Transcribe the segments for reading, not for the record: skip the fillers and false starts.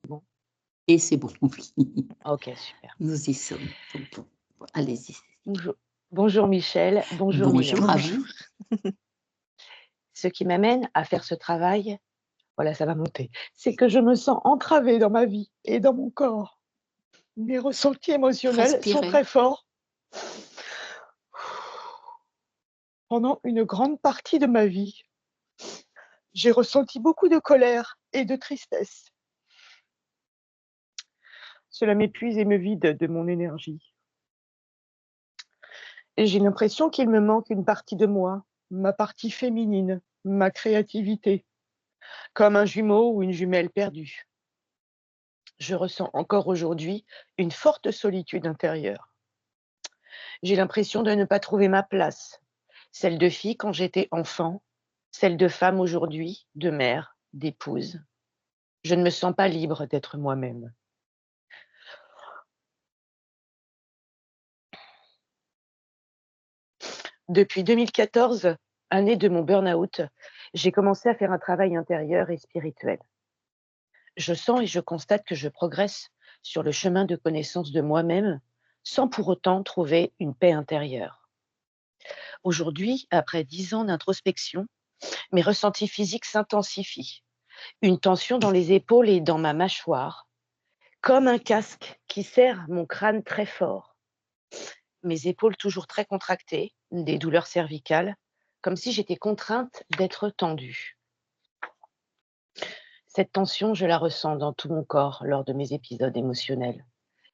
Bon, Et c'est bon, oui. OK, super. Nous y sommes. Donc bon, allez-y, Cécile. Bonjour. Bonjour Michel, bonjour Bonjour Mylène. à Bonjour. vous. Ce qui m'amène à faire ce travail, voilà, ça va monter, c'est que je me sens entravée dans ma vie et dans mon corps. Mes ressentis émotionnels sont Respirez. très forts. Pendant une grande partie de ma vie, j'ai ressenti beaucoup de colère et de tristesse. Cela m'épuise et me vide de mon énergie. Et j'ai l'impression qu'il me manque une partie de moi, ma partie féminine, ma créativité, comme un jumeau ou une jumelle perdue. Je ressens encore aujourd'hui une forte solitude intérieure. J'ai l'impression de ne pas trouver ma place, celle de fille quand j'étais enfant, celle de femme aujourd'hui, de mère, d'épouse. Je ne me sens pas libre d'être moi-même. Depuis 2014, année de mon burn-out, j'ai commencé à faire un travail intérieur et spirituel. Je sens et je constate que je progresse sur le chemin de connaissance de moi-même sans pour autant trouver une paix intérieure. Aujourd'hui, après 10 ans d'introspection, mes ressentis physiques s'intensifient. Une tension dans les épaules et dans ma mâchoire, comme un casque qui serre mon crâne très fort. Mes épaules toujours très contractées, des douleurs cervicales, comme si j'étais contrainte d'être tendue. Cette tension, je la ressens dans tout mon corps lors de mes épisodes émotionnels.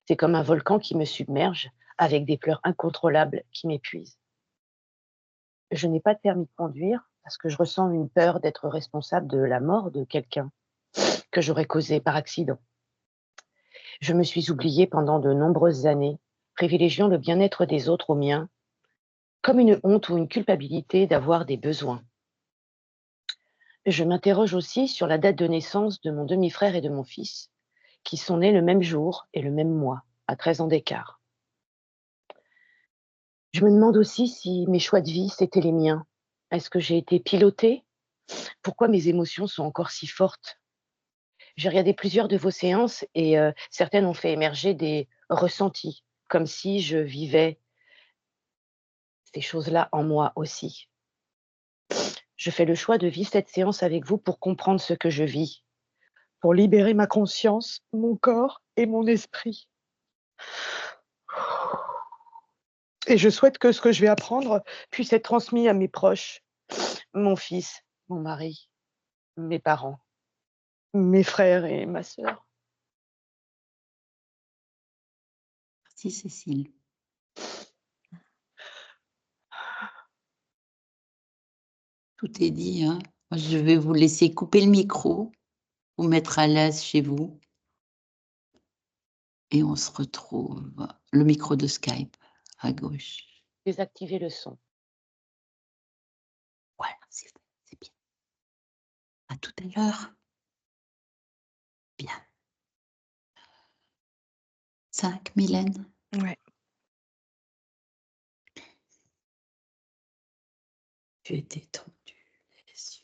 C'est comme un volcan qui me submerge avec des pleurs incontrôlables qui m'épuisent. Je n'ai pas de permis de conduire parce que je ressens une peur d'être responsable de la mort de quelqu'un que j'aurais causé par accident. Je me suis oubliée pendant de nombreuses années, privilégiant le bien-être des autres au mien, comme une honte ou une culpabilité d'avoir des besoins. Je m'interroge aussi sur la date de naissance de mon demi-frère et de mon fils, qui sont nés le même jour et le même mois, à 13 ans d'écart. Je me demande aussi si mes choix de vie, c'était les miens. Est-ce que j'ai été pilotée? Pourquoi mes émotions sont encore si fortes? J'ai regardé plusieurs de vos séances et certaines ont fait émerger des ressentis, comme si je vivais ces choses-là en moi aussi. Je fais le choix de vivre cette séance avec vous pour comprendre ce que je vis, pour libérer ma conscience, mon corps et mon esprit. Et je souhaite que ce que je vais apprendre puisse être transmis à mes proches, mon fils, mon mari, mes parents, mes frères et ma sœur. Merci Cécile. Tout est dit, hein. Moi, je vais vous laisser couper le micro, vous mettre à l'aise chez vous et on se retrouve le micro de Skype à gauche. Désactiver le son. Voilà, c'est bien. À tout à l'heure. Bien. 5, Mylène? Ouais. Tu es détendue, les yeux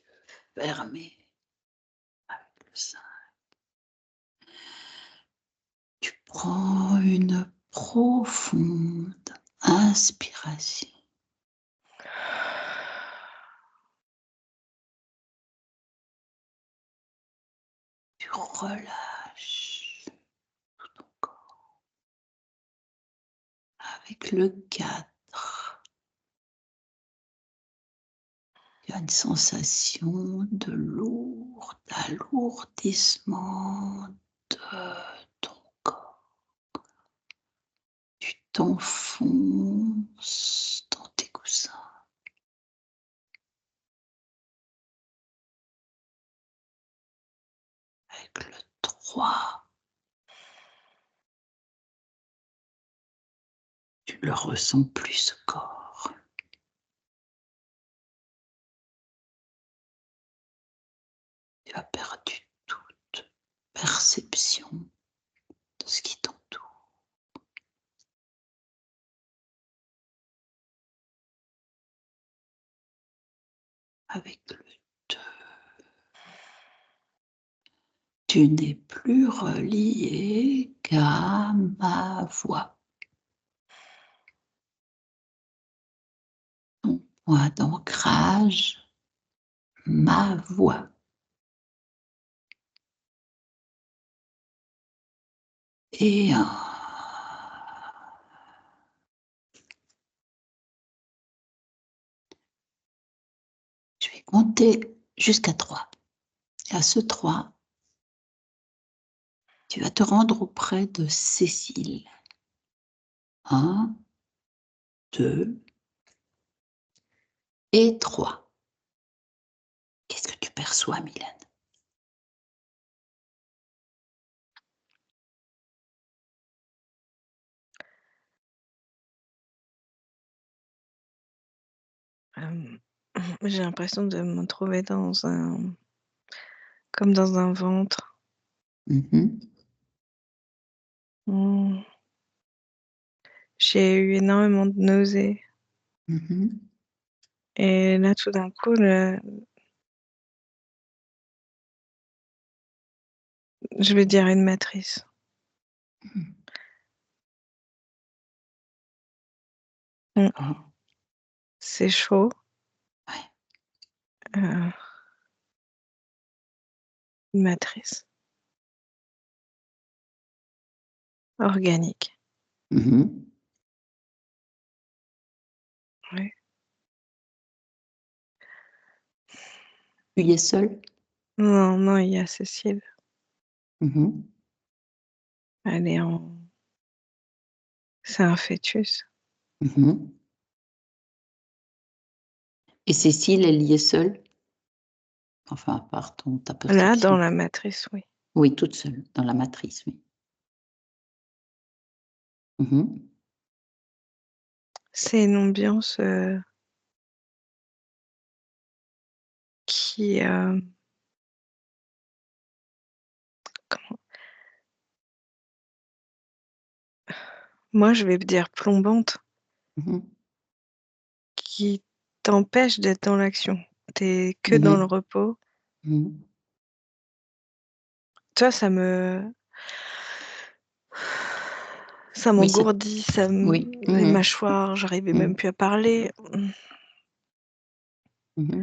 fermés avec le sein. Tu prends une profonde inspiration. Tu relâches tout ton corps. Avec le 4, tu as une sensation de lourd alourdissement de ton corps. Tu t'enfonces dans tes coussins. Avec le 3, tu ne le ressens plus ce corps. Tu as perdu toute perception de ce qui t'entoure. Avec le 2, Tu n'es plus relié qu'à ma voix. Ton point d'ancrage, ma voix. Et je vais compter jusqu'à 3. Et à ce 3, tu vas te rendre auprès de Cécile. 1, 2 et 3. Qu'est-ce que tu perçois, Mylène? J'ai l'impression de me trouver comme dans un ventre. J'ai eu énormément de nausées. Et là, tout d'un coup, je vais dire une matrice. C'est chaud. Une matrice. Organique. Oui. Tu y es seule? Non, il y a Cécile. Elle est en... C'est un fœtus. Et Cécile, elle y est seule? Enfin, à part ta perception. Là, dans la matrice, oui. Oui, toute seule, dans la matrice, oui. C'est une ambiance qui... comment... Moi, je vais dire plombante, qui t'empêche d'être dans l'action. T'es que dans le repos. Toi, ça m'engourdit, les mâchoires, j'arrivais même plus à parler. Je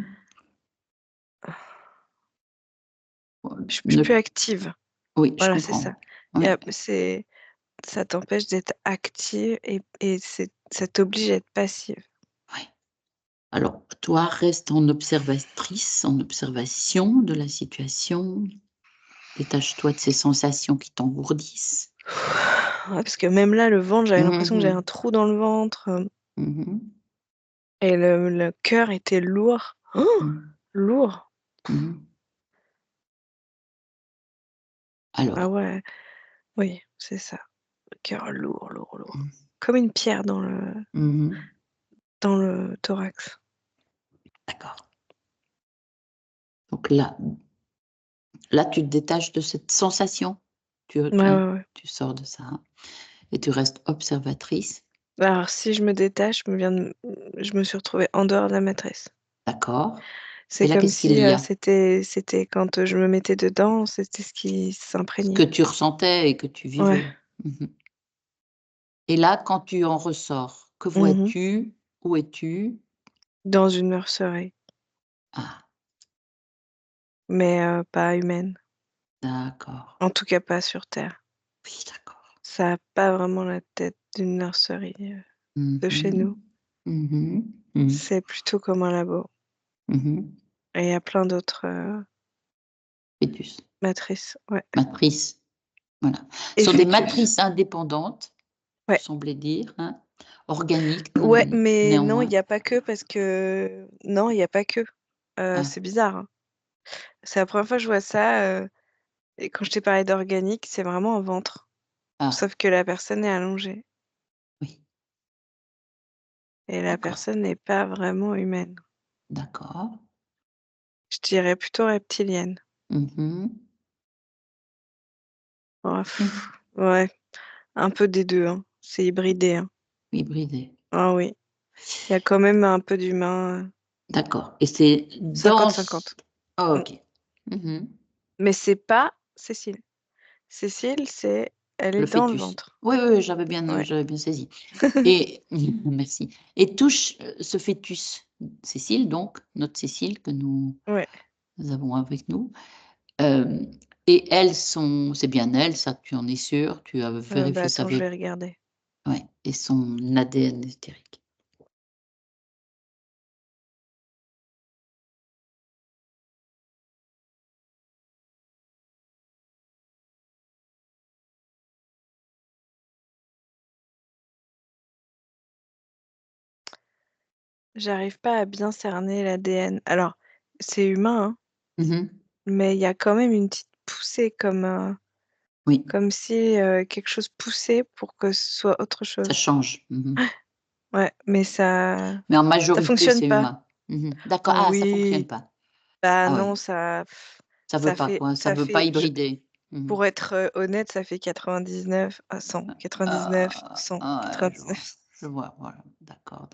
suis plus active. Oui, Voilà, je c'est comprends. ça. Oui. Ça t'empêche d'être active et ça t'oblige à être passive. Oui. Alors, toi, reste en observatrice, en observation de la situation. Détache-toi de ces sensations qui t'engourdissent. Ouais, parce que même là, le ventre, j'avais l'impression que j'avais un trou dans le ventre. Et le cœur était lourd. Lourd. Alors. Ah ouais, oui, c'est ça. Le cœur lourd. Comme une pierre dans le thorax. D'accord. Donc là, tu te détaches de cette sensation. Tu sors de ça. Et tu restes observatrice. Alors, si je me détache, je me suis retrouvée en dehors de la matrice. D'accord. C'est comme si c'était quand je me mettais dedans, c'était ce qui s'imprégnait. Ce que tu ressentais et que tu vivais. Ouais. Et là, quand tu en ressors, que vois-tu? Où es-tu? Dans une nurserie. Ah. Mais pas humaine. D'accord. En tout cas, pas sur Terre. Oui, d'accord. Ça n'a pas vraiment la tête d'une nurserie de chez nous. C'est plutôt comme un labo. Et il y a plein d'autres matrices. Ouais. Matrices. Voilà. Ce sont des matrices indépendantes, vous semblez dire, hein, organiques. Ouais, mais néanmoins. non, il n'y a pas que parce que... Non, il n'y a pas que. C'est bizarre. Hein. C'est la première fois que je vois ça. Et quand je t'ai parlé d'organique, c'est vraiment un ventre. Sauf que la personne est allongée. Oui. Et la personne n'est pas vraiment humaine. D'accord. Je dirais plutôt reptilienne. Ouais, un peu des deux. Hein. C'est hybridé. Hein. Hybridé. Ah oui. Il y a quand même un peu d'humain. D'accord. Et c'est 50-50. Ah, ok. Mais c'est pas Cécile. Cécile, elle est Le dans le fœtus. ventre. Oui, oui, j'avais bien saisi. Et merci. Et touche ce fœtus, Cécile, donc, notre Cécile que nous avons avec nous. Et elles sont, c'est bien elles, ça, tu en es sûr, tu as vérifié ça. Attends, je vais regarder. Ouais, et son ADN hystérique. J'arrive pas à bien cerner l'ADN. Alors, c'est humain, hein, mais il y a quand même une petite poussée comme si quelque chose poussait pour que ce soit autre chose. Ça change. Ouais, mais ça Mais en majorité, fonctionne c'est pas. humain. D'accord, ça fonctionne pas. Bah Ah non, ouais. Ça veut pas fait, quoi, ça veut pas hybrider. Pour être honnête, ça fait 99 à 100, 99, 100, 99. Je vois, voilà. D'accord.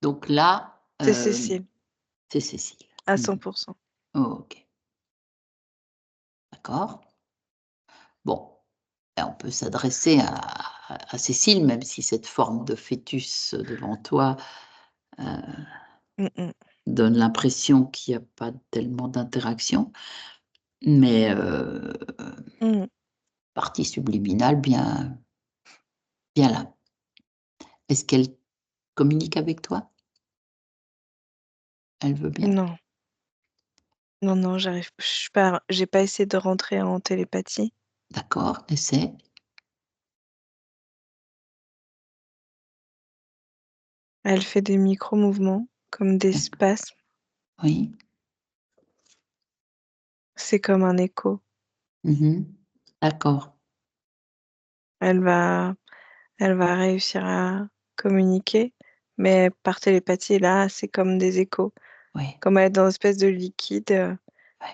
Donc là, C'est Cécile. C'est Cécile. À 100%. Ok. D'accord. Bon, on peut s'adresser à Cécile, même si cette forme de fœtus devant toi donne l'impression qu'il n'y a pas tellement d'interaction, mais partie subliminale bien là. Est-ce qu'elle communique avec toi? Elle veut bien? Non, j'arrive pas. J'ai pas essayé de rentrer en télépathie. D'accord, essaie. Elle fait des micro-mouvements, comme des spasmes. Oui. C'est comme un écho. D'accord. Elle va réussir à communiquer, mais par télépathie, là, c'est comme des échos. Oui. Comme elle est dans une espèce de liquide,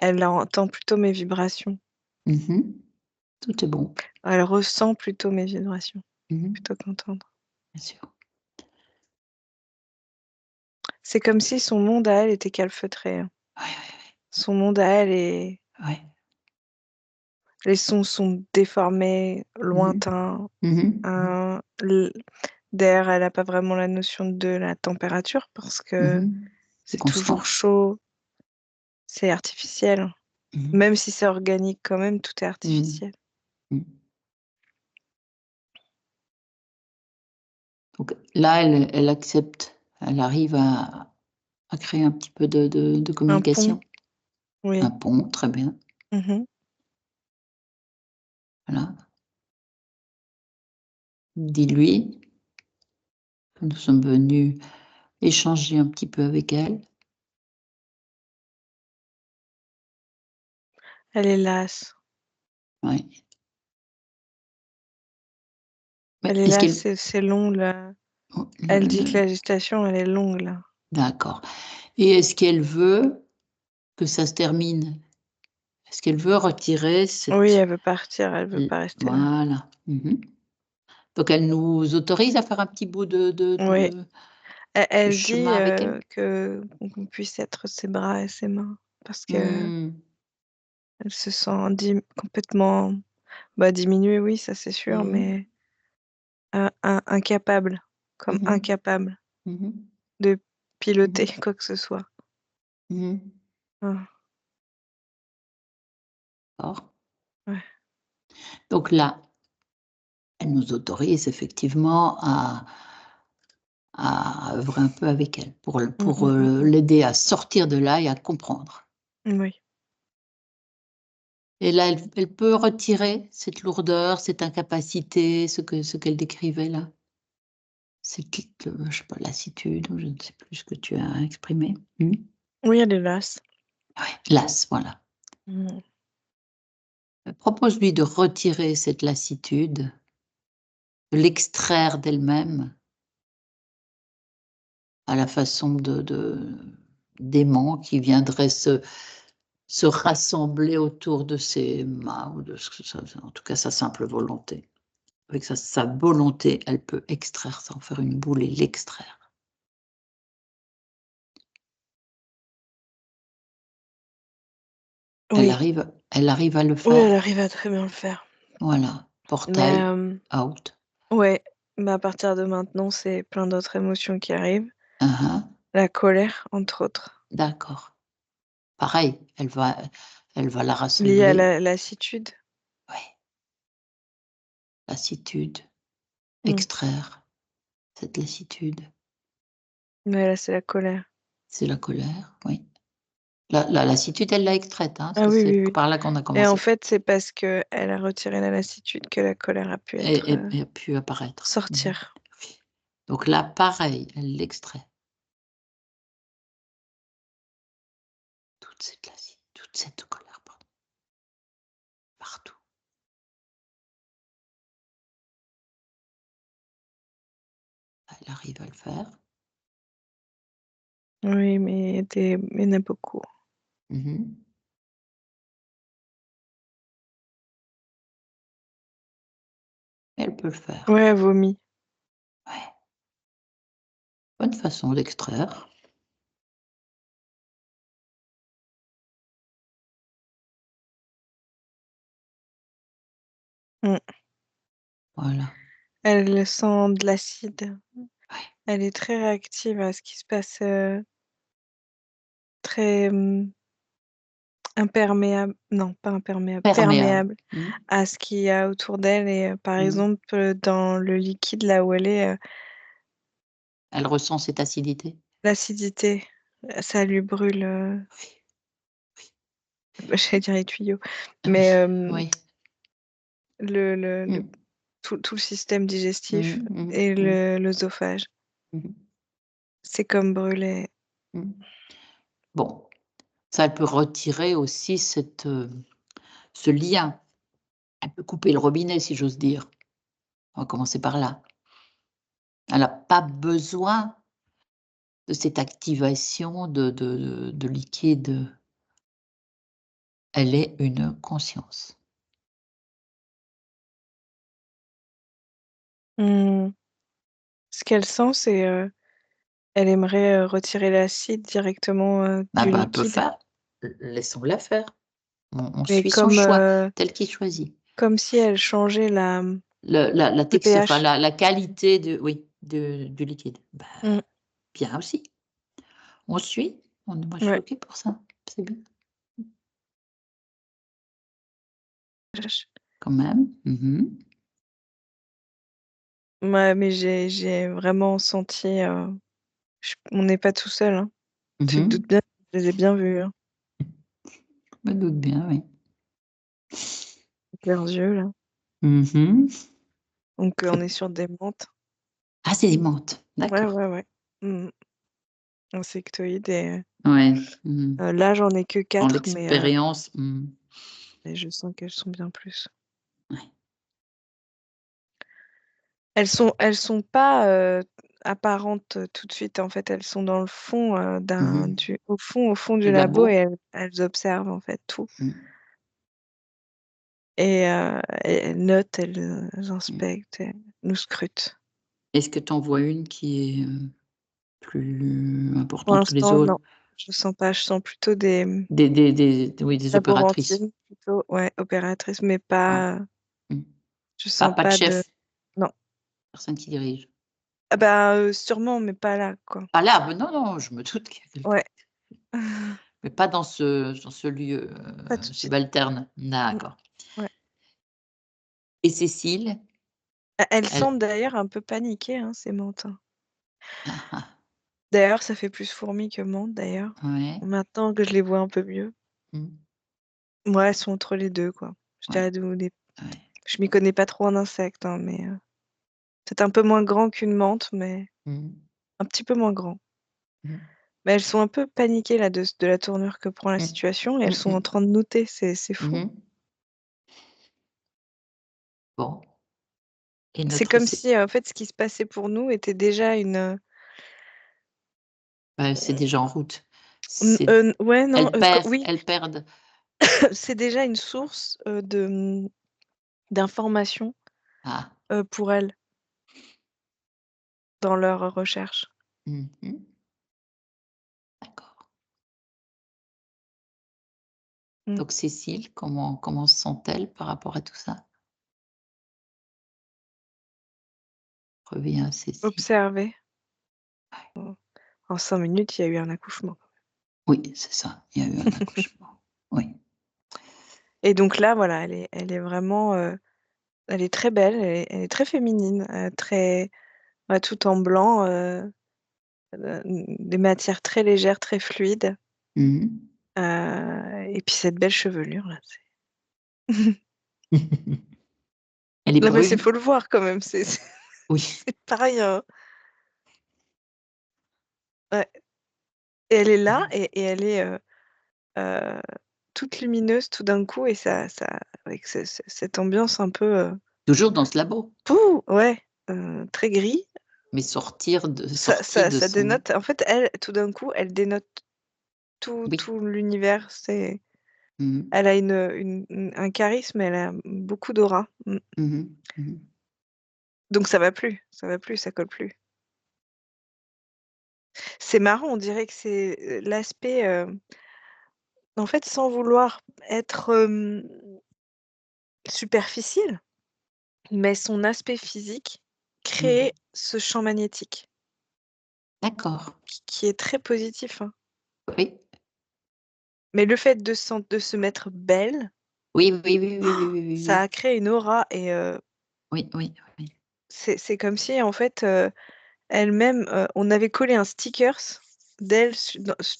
elle entend plutôt mes vibrations. Tout est bon. Elle ressent plutôt mes vibrations, plutôt qu'entendre. Bien sûr. C'est comme si son monde à elle était calfeutré. Oui. Son monde à elle est... Les sons sont déformés, lointains. D'ailleurs, elle n'a pas vraiment la notion de la température parce que c'est toujours chaud, c'est artificiel. Même si c'est organique, quand même, tout est artificiel. Donc là, elle accepte, elle arrive à créer un petit peu de communication. Oui. Un pont, très bien. Voilà. Dis-lui que nous sommes venus échanger un petit peu avec elle. Elle est lasse. Oui. Elle est lasse, c'est long, là. Elle dit que la gestation, elle est longue, là. D'accord. Et est-ce qu'elle veut que ça se termine? Est-ce qu'elle veut retirer cette... Oui, elle veut partir, elle veut pas rester là. Voilà. Donc, elle nous autorise à faire un petit bout de Oui. Elle dit chemin avec elle? qu'on puisse être ses bras et ses mains parce que elle se sent complètement diminuée, oui, ça c'est sûr, mais incapable, comme incapable de piloter quoi que ce soit. D'accord. Ouais. Donc là, elle nous autorise effectivement à œuvrer un peu avec elle pour l'aider à sortir de là et à comprendre. Oui. Et là, elle peut retirer cette lourdeur, cette incapacité, ce qu'elle décrivait là. Je sais pas, lassitude, ou je ne sais plus ce que tu as exprimé. Oui, elle est lasse. Oui, lasse, voilà. Propose-lui de retirer cette lassitude, de l'extraire d'elle-même à la façon d'aimants qui viendraient se rassembler autour de ses mains, ou en tout cas sa simple volonté. Avec sa volonté, elle peut extraire ça, en faire une boule et l'extraire. Oui. Elle arrive à le Oui, faire. elle arrive à très bien le faire. Voilà, Mais portail, out. ouais, mais à partir de maintenant, c'est plein d'autres émotions qui arrivent. Hein, La colère, entre autres, d'accord. Pareil, elle va la liée à rassembler. la lassitude. Ouais, lassitude, Mmh. extraire cette lassitude. Mais là, c'est la colère. C'est la colère, oui. La lassitude, elle l'a extraite, hein, Ah oui, c'est oui, oui. par là qu'on a Et en commencé. fait, c'est parce qu'elle a retiré la lassitude que la colère a pu être, Et a pu apparaître. sortir. Oui. Donc là, pareil, elle l'extrait. Toute cette colère, pardon. Partout. Elle arrive à le faire. Oui, mais il y en a beaucoup. Elle peut le faire. Ouais, elle vomit. Ouais. Bonne façon d'extraire. Mmh. Voilà. Elle sent de l'acide. Ouais. Elle est très réactive à ce qui se passe, très, imperméable non, pas imperméable, perméable à ce qu'il y a autour d'elle et par exemple, dans le liquide là où elle est, Elle ressent cette acidité? l'acidité, ça lui brûle, Oui. j'allais dire les tuyaux, mais Oui. le tout le système digestif Mmh. et l'œsophage. C'est comme brûlé. Bon, ça, elle peut retirer aussi cette, ce lien. Elle peut couper le robinet, si j'ose dire. On va commencer par là. Elle a pas besoin de cette activation de liquide. Elle est une conscience. Ce qu'elle sent, c'est, elle aimerait, retirer l'acide directement, Ah du bah, elle peut liquide. faire. Laissons-la faire. On Mais suit son choix, comme tel qu'il choisit. si elle changeait la, La le texture, enfin pH. la qualité du liquide. Bah, Mmh. bien aussi. On suit. Moi, je suis Ouais. OK pour ça. C'est bien. Quand même. Ouais, mais j'ai vraiment senti, on n'est pas tout seul, hein. Tu te doutes bien, je les ai bien vus, hein. Je me doute bien, oui. Avec leurs yeux là. Donc on est sur des menthes. Ah, c'est des menthes, Ouais, d'accord. ouais, ouais. Insectoïdes et Ouais. là, j'en ai que Dans 4, l'expérience, mais je sens qu'elles sont bien plus. ouais. Elles sont pas, apparentes, tout de suite, en fait, elles sont dans le fond, au fond du Du labo labo. et elles observent, en fait, tout. Mmh. Et elles notent, elles inspectent, elles nous scrutent. Est-ce que tu en vois une qui est, plus Pour importante que les l'instant, autres? non, je sens pas, je sens plutôt des, Oui, des opératrices. laborantines plutôt, ouais, opératrices, mais Ah. pas Mmh. je sens Pas de pas de chef? non. Personne qui dirige? Ah bah, sûrement, mais pas là, quoi. Ah là, non, non, je me doute qu'il y a quelqu'un, Ouais. mais pas dans ce lieu, Pas tout de suite. subalterne. Mmh. D'accord. Ouais. Et Cécile, Elles elle semblent d'ailleurs un peu paniquées, hein, ces menthes, hein. ah ah, D'ailleurs, ça fait plus fourmi que menthe, d'ailleurs. ouais. Maintenant que je les vois un peu mieux. Ouais, elles sont entre les 2, quoi. Je Ouais, dirais des ouais. je m'y connais pas trop en insectes, hein, mais peut-être un peu moins grand qu'une menthe, mais un petit peu moins grand. Mais elles sont un peu paniquées là de la tournure que prend la situation et elles sont en train de noter, c'est fou. Bon, et C'est notre comme si, en fait, ce qui se passait pour nous était déjà une, c'est déjà en route. ouais, non, oui, Elles perdent. c'est déjà une source, d'informations, Ah. pour elles, dans leurs recherches. D'accord. Donc Cécile, comment se sent-elle par rapport à tout ça? Reviens Cécile. Observer. En 5 minutes, il y a eu un accouchement. Oui, c'est ça, il y a eu un accouchement. Oui. Et donc là, voilà, elle est vraiment, elle est très belle, elle est très féminine, très tout en blanc, des matières très légères, très fluides. Mmh. Et puis cette belle chevelure là, c'est Elle est non mais brune? faut le voir quand même, c'est Oui. c'est pareil, hein. Ouais. Et elle est là et elle est, heu, toute lumineuse tout d'un coup et ça avec cette ambiance un peu, Toujours dans ce labo? pouh! Ouais, très gris. Mais sortie de Ça son dénote en fait, elle, tout d'un coup, elle dénote oui. tout l'univers. Mmh. Elle a un charisme, elle a beaucoup d'aura. Mmh mh. Mmh. Donc ça va plus, ça colle plus. C'est marrant, on dirait que c'est, l'aspect, en fait, sans vouloir être, superficielle, mais son aspect physique Mmh. crée ce champ magnétique D'accord. qui est très positif, hein. Oui. Mais le fait de se mettre belle, Oui, oui, oui, oui, oui, oui, oui, ça oui. a créé une aura et Oui, oui, oui. c'est comme si, en fait, elle-même, on avait collé un stickers d'elle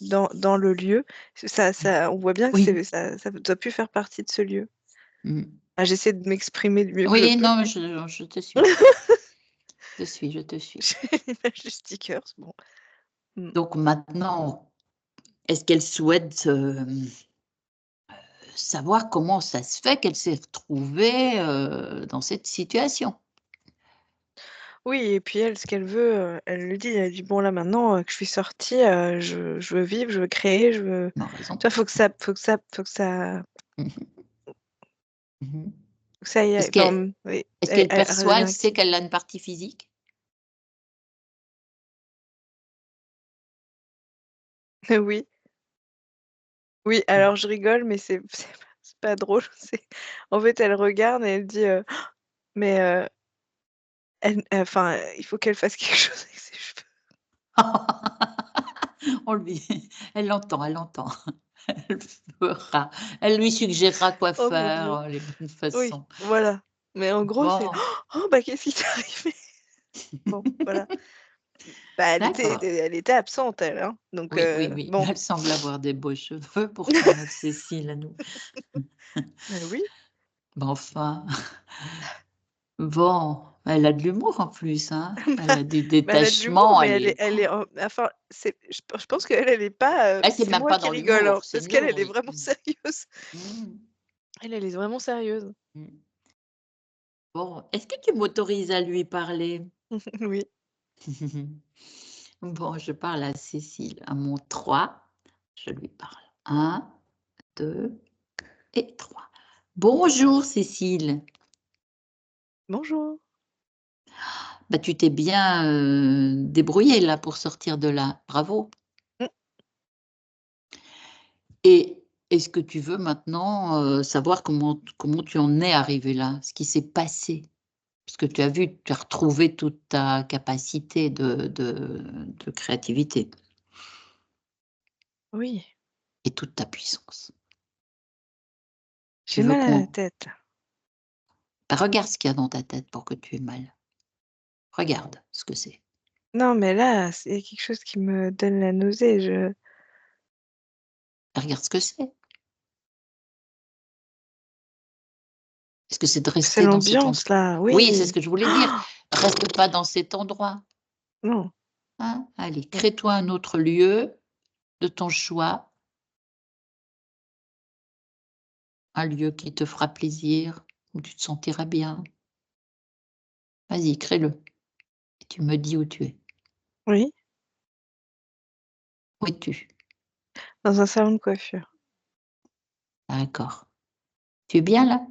dans le lieu. Ça on voit bien que Oui. ça doit plus faire partie de ce lieu. Mmh. Ah, j'essaie de m'exprimer du mieux que je Oui, peux. non, je te suis. Je te suis. J'ai l'image du stickers, bon. Mmh. Donc maintenant, est-ce qu'elle souhaite, savoir comment ça se fait qu'elle s'est retrouvée, dans cette situation? Oui et puis elle, ce qu'elle veut, elle le dit, elle dit: «Bon là maintenant, que je suis sortie, je veux vivre, je veux créer, je veux» Elle a raison. tu vois? Faut que ça Mmh mh. Mmh. faut que ça y aille. Est-ce qu'elle Oui, est-ce qu'elle elle perçoit, redevient elle sait active. qu'elle a une partie physique? Oui, oui, Mmh. alors je rigole, mais c'est pas drôle, en fait, elle regarde et elle dit, mais enfin, il faut qu'elle fasse quelque chose avec ses cheveux. On lui elle l'entend, elle l'entend. Elle fera elle lui suggérera quoi Oh mon Dieu. faire, les bonnes Oui, façons. voilà. Mais en gros, c'est: Bon, «Oh bah, qu'est-ce qui t'est arrivé?» Bon, voilà. Bah, d'accord. elle était absente elle, hein, donc Oui, oui, oui, mais bon. elle semble avoir des beaux cheveux pourtant notre Cécile à nous. Oui. Mais enfin, bon, elle a de l'humour en plus, hein. Elle Bah a du bah, elle a de l'humour, détachement, mais elle est elle est en enfin, je pense qu'elle, elle est pas, elle, c'est c'est même moi pas qui dans rigole, hein, l'humour, c'est parce qu'elle, nous, elle est oui. vraiment sérieuse. Mmh. Elle est vraiment sérieuse. Mmh. Bon, est-ce que tu m'autorises à lui parler? Oui. Bon, je parle à Cécile. À mon 3, je lui parle. Un, 2 et 3. Bonjour Cécile. Bonjour. Bah, tu t'es bien, débrouillée là pour sortir de là. Bravo. Mmh. Et est-ce que tu veux maintenant, savoir comment tu en es arrivée là? Ce qui s'est passé? Parce que tu as vu, tu as retrouvé toute ta capacité de créativité Oui, et toute ta puissance. Tu j'ai veux mal à la qu'on tête. bah, regarde ce qu'il y a dans ta tête pour que tu aies mal. Regarde ce que c'est. Non, mais là, c'est quelque chose qui me donne la nausée, Regarde ce que c'est. Est-ce que c'est de c'est rester dans cet endroit? l'ambiance là, Oui, c'est ce oui. que je voulais dire. Reste pas dans cet endroit, Non. hein. Allez, Mmh. crée-toi un autre lieu de ton choix, un lieu qui te fera plaisir, où tu te sentiras bien. Vas-y, crée-le et tu me dis où tu es. Oui, Où es-tu? dans un salon de coiffure. D'accord. Tu es bien là?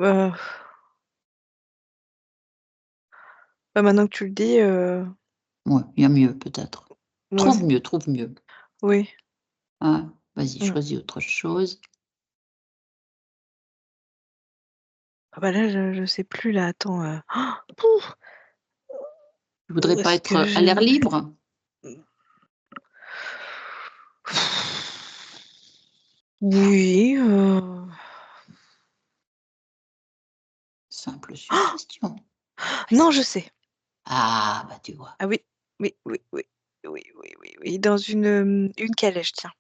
Heu, Bah, maintenant que tu le dis, Ouais, il y a mieux peut-être. ouais, Trouve mieux, oui. hein. Vas-y, choisis autre chose. Ah bah là, je sais plus là, attends. Tu voudrais pas être à l'air libre? Oui. Simple suggestion. Non, je sais. Ah, bah tu vois. Ah oui, oui, oui, oui, oui, oui, oui, oui. Dans une calèche, tiens.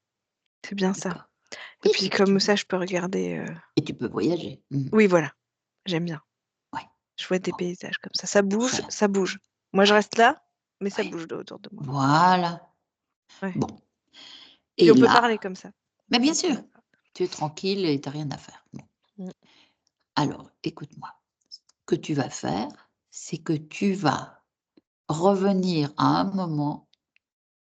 C'est bien ça. Et Oui, puis comme ça, je peux regarder. Et tu peux voyager. Oui, voilà. J'aime bien. Ouais. Je vois des paysages comme ça. Ça bouge, Parfait. ça bouge. Moi, je Ouais. reste là, mais ça Ouais. bouge autour de moi. Voilà. Ouais. Bon. Puis Et on peut là, parler comme ça. mais bien sûr, tu es tranquille et tu n'as rien à faire. Bon. Alors, écoute-moi. Ce que tu vas faire, c'est que tu vas revenir à un moment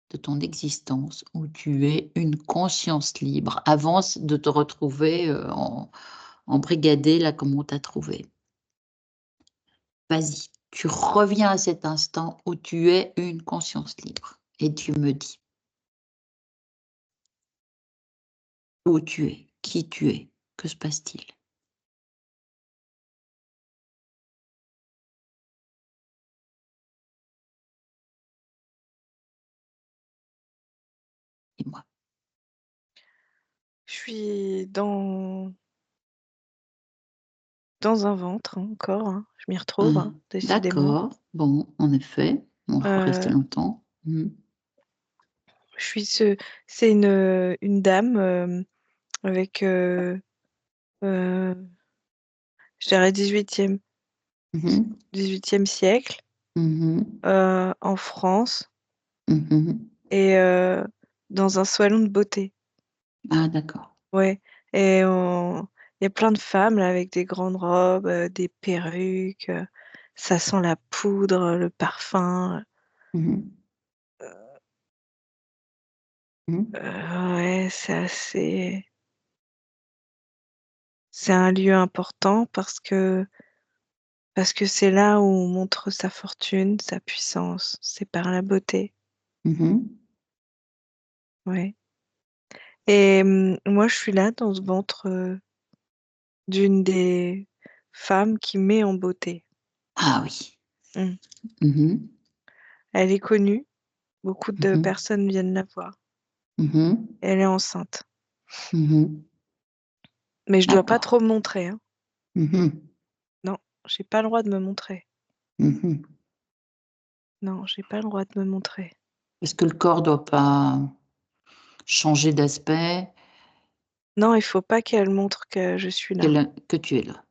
de ton existence où tu es une conscience libre, avant de te retrouver embrigadé là comme on t'a trouvé. Vas-y, tu reviens à cet instant où tu es une conscience libre et tu me dis où tu es, qui tu es, que se passe-t-il? Dis-moi. Je suis dans un ventre encore, hein. Je m'y retrouve, décidément. D'accord, bon, en effet, on va rester longtemps. C'est une dame avec, je dirais 18e siècle, en France et dans un salon de beauté. Ah, d'accord. Ouais, et il y a plein de femmes là, avec des grandes robes, des perruques, ça sent la poudre, le parfum. Ouais, c'est un lieu important parce que c'est là où on montre sa fortune, sa puissance, c'est par la beauté. Ouais. Et moi, je suis là dans ce ventre d'une des femmes qui met en beauté. Ah oui. Elle est connue, beaucoup de personnes viennent la voir. Elle est enceinte. Mais je dois pas trop me montrer, hein. Non, j'ai pas le droit de me montrer. Non, j'ai pas le droit de me montrer. Est-ce que le corps doit pas changer d'aspect? Non, il faut pas qu'elle montre que je suis là. Que tu es là.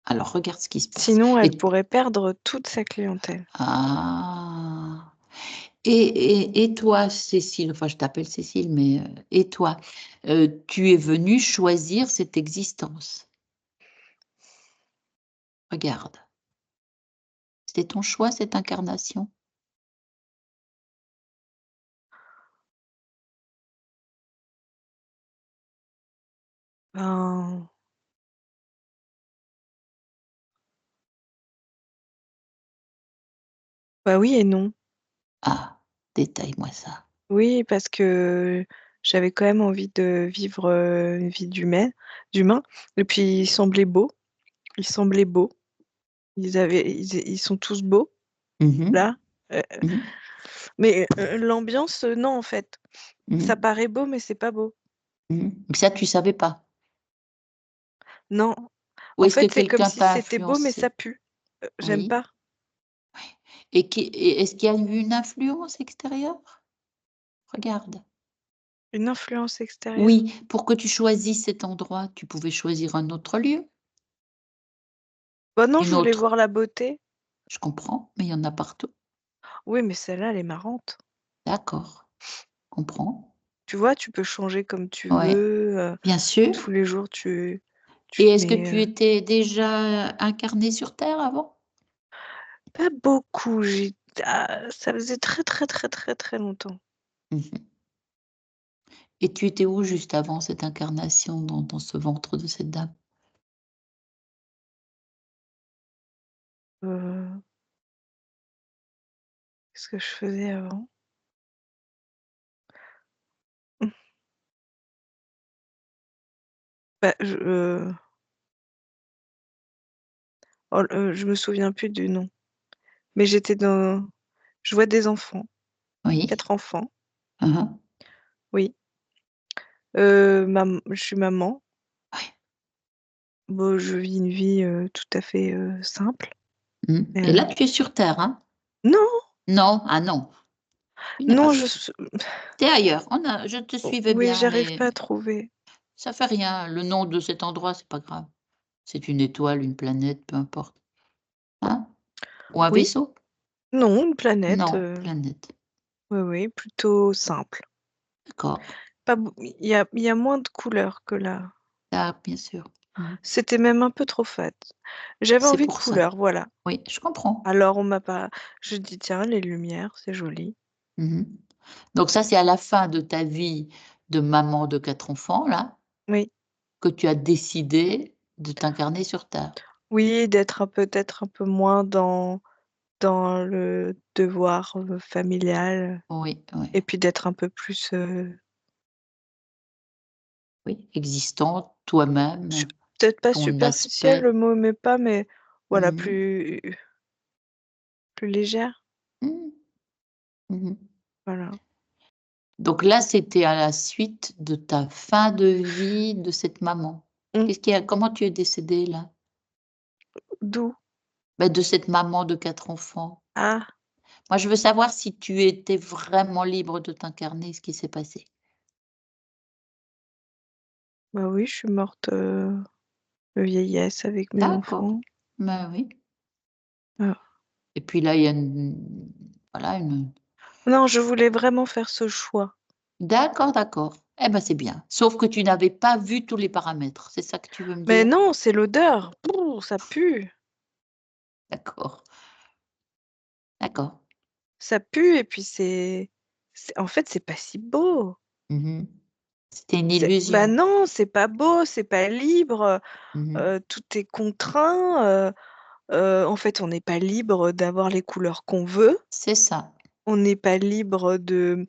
Alors regarde ce qui se passe. Sinon, elle pourrait perdre toute sa clientèle. Ah! Et toi, Cécile, enfin je t'appelle Cécile, mais et toi, tu es venue choisir cette existence. Regarde. C'était ton choix, cette incarnation? Ben, bah oui et non. Ah, détaille-moi ça. Oui, parce que j'avais quand même envie de vivre une vie d'humain. Et puis ils semblaient beaux. Ils semblaient beaux. Ils sont tous beaux, là. Mais l'ambiance, non, en fait. Ça paraît beau, mais c'est pas beau. Ça, tu savais pas? Non. Ou En est-ce que fait, c'est comme quelqu'un si t'a c'était beau, mais ça influencé? pue. J'aime Oui. pas. Et est-ce qu'il y a eu une influence extérieure? Regarde. Une influence extérieure? Oui, pour que tu choisisses cet endroit, tu pouvais choisir un autre lieu? Bah non, je Une voulais autre? voir la beauté. Je comprends, mais il y en a partout. Oui, mais celle-là, elle est marrante. D'accord, comprends. Tu vois, tu peux changer comme tu Ouais, veux. bien sûr. Tous les jours, tu Et te est-ce que mets. tu étais déjà incarnée sur Terre avant? Pas beaucoup. Ça faisait très, très, très, très, très longtemps. Et tu étais où juste avant cette incarnation dans ce ventre de cette dame? Qu'est-ce que je faisais avant? Bah, je me souviens plus du nom. Mais je vois des enfants, Oui. 4 enfants. Mmh. Oui. Je suis maman. Oui. Bon, je vis une vie, tout à fait, simple. Mmh. Et là, tu es sur terre, hein? Non, Non? Ah non, tu n'es pas non, sur terre. Tu es ailleurs. Je te suivais oui, bien, j'arrive pas à mais trouver. ça fait rien. Le nom de cet endroit, c'est pas grave. C'est une étoile, une planète, peu importe. Hein? Ou un Oui, vaisseau? non, une planète, Non, planète. oui, oui, plutôt simple. D'accord. Pas beau il y a moins de couleurs que là. Ah, bien sûr. Mmh. C'était même un peu trop fade. J'avais C'est envie de pour ça. couleurs, voilà. Oui, je comprends. Alors on m'a pas je dis: «Tiens, les lumières, c'est joli». Mmh. Donc ça, c'est à la fin de ta vie de maman de 4 enfants là, Oui, que tu as décidé de t'incarner sur terre? oui, d'être peut-être un peu moins dans le devoir, familial, Oui, oui, et puis d'être un peu plus, oui, existante, su toi-même, peut-être pas ton superficielle, aspect. le mot m'est pas, mais voilà, Mmh. plus légère, Mmh. Mmh. voilà. Donc là, c'était à la suite de ta fin de vie de cette maman. Mmh. Comment tu es décédée là? D'où? Bah, de cette maman de 4 enfants. Ah, Moi, je veux savoir si tu étais vraiment libre de t'incarner, ce qui s'est passé. bah, oui, je suis morte, de vieillesse avec mes D'accord. enfants. Bah, oui. Ah. Et puis là, il y a une voilà, une Non, je voulais vraiment faire ce choix. d'accord, d'accord. Eh ben, c'est bien. Sauf que tu n'avais pas vu tous les paramètres, c'est ça que tu veux me Mais dire? non, c'est l'odeur. Brrr, ça pue. D'accord, d'accord. Ça pue, et puis c'est en fait, c'est pas si beau. Mmh. C'était une Bah, illusion. non, c'est pas beau, c'est pas libre, Mmh. tout est contraint, en fait, on n'est pas libre d'avoir les couleurs qu'on veut. C'est ça. On n'est pas libre de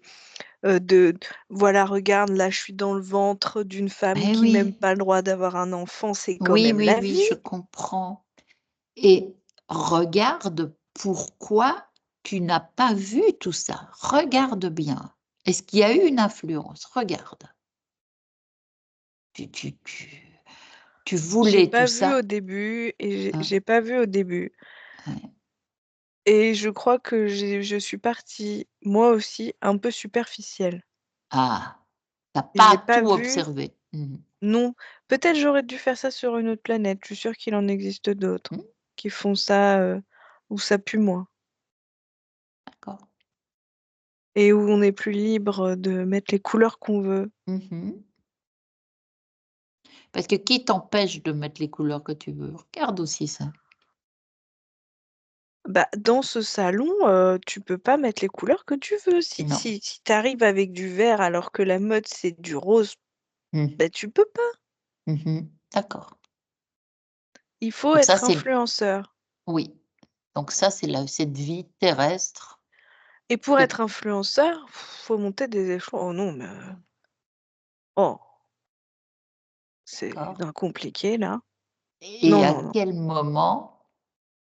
voilà, regarde, là, je suis dans le ventre d'une femme Eh qui même oui. pas le droit d'avoir un enfant, c'est quand Oui, même oui, la oui, vie. je comprends et regarde pourquoi tu n'as pas vu tout ça. Regarde bien. Est-ce qu'il y a eu une influence? Regarde. Tu tu tu tu J'ai voulais tout pas vu au ça? début, et Hein, j'ai pas vu au début, ouais. et je crois que je suis partie, moi aussi, un peu superficielle. Ah, tu as J'ai pas pas tout vu, observé. Mmh. non, peut-être j'aurais dû faire ça sur une autre planète, je suis sûre qu'il en existe d'autres Mmh, qui font ça, où ça pue moins d'accord. et où on est plus libre de mettre les couleurs qu'on veut. Mmh. Parce que qui t'empêche de mettre les couleurs que tu veux? Regarde aussi ça. Bah, dans ce salon, tu peux pas mettre les couleurs que tu veux. Si Non. si si tu arrives avec du vert alors que la mode c'est du rose, Mmh. bah, tu peux pas. Mmh. D'accord. Il faut Donc ça, être c'est influenceur, oui. Donc ça, c'est cette vie terrestre et pour que être influenceur, faut monter des échelons. Oh non, mais oh, c'est d'accord. non, compliqué là. Et Non, à non, non. quel moment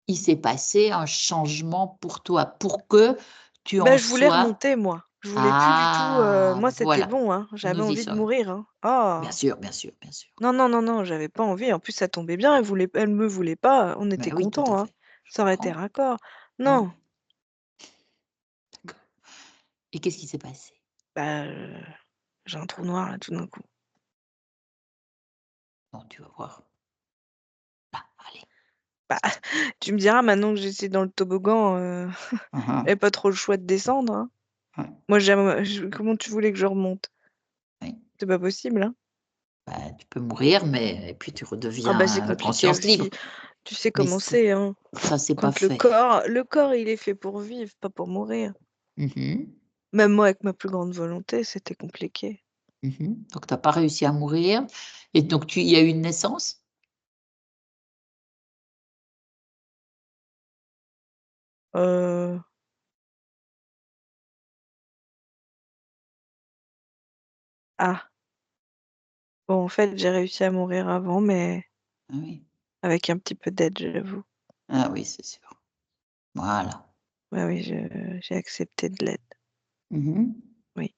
il s'est passé un changement pour toi? Pour que tu Bah, en je voulais sois remonter moi. Je voulais plus du tout, ah! moi c'était Voilà, bon, hein, j'avais nous y envie de sommes. mourir, hein. Ah! Bien sûr, bien sûr, bien sûr. Non, non, non, non, j'avais pas envie. En plus, ça tombait bien, elle me voulait pas, on était Mais oui, tout à contents, hein. fait. Je Ça aurait été comprends. raccord. Mmh, Non, d'accord. Et qu'est-ce qui s'est passé? bah, j'ai un trou noir là tout d'un coup. Bon, tu vas voir. Ah, allez. Bah, tu me diras maintenant que j'étais dans le toboggan, Mmh j'avais mh. pas trop le choix de descendre, hein. Ouais, Moi comment tu voulais que je remonte? oui. C'est pas possible, hein. Bah, tu peux mourir, mais et puis tu Ah bah, c'est redeviens, compliqué conscience aussi. libre. Tu sais Mais comment c'est, hein. ça, c'est pas Quand fait. le corps, il est fait pour vivre, pas pour mourir. Mmh. Même moi, avec ma plus grande volonté, c'était compliqué. Mmh. Donc tu as pas réussi à mourir et donc il y a eu une naissance? Heu, ah, Bon, en fait, j'ai réussi à mourir avant, mais Oui. avec un petit peu d'aide, j'avoue. Ah oui, c'est sûr. Voilà. Oui, j'ai accepté de l'aide. Oui.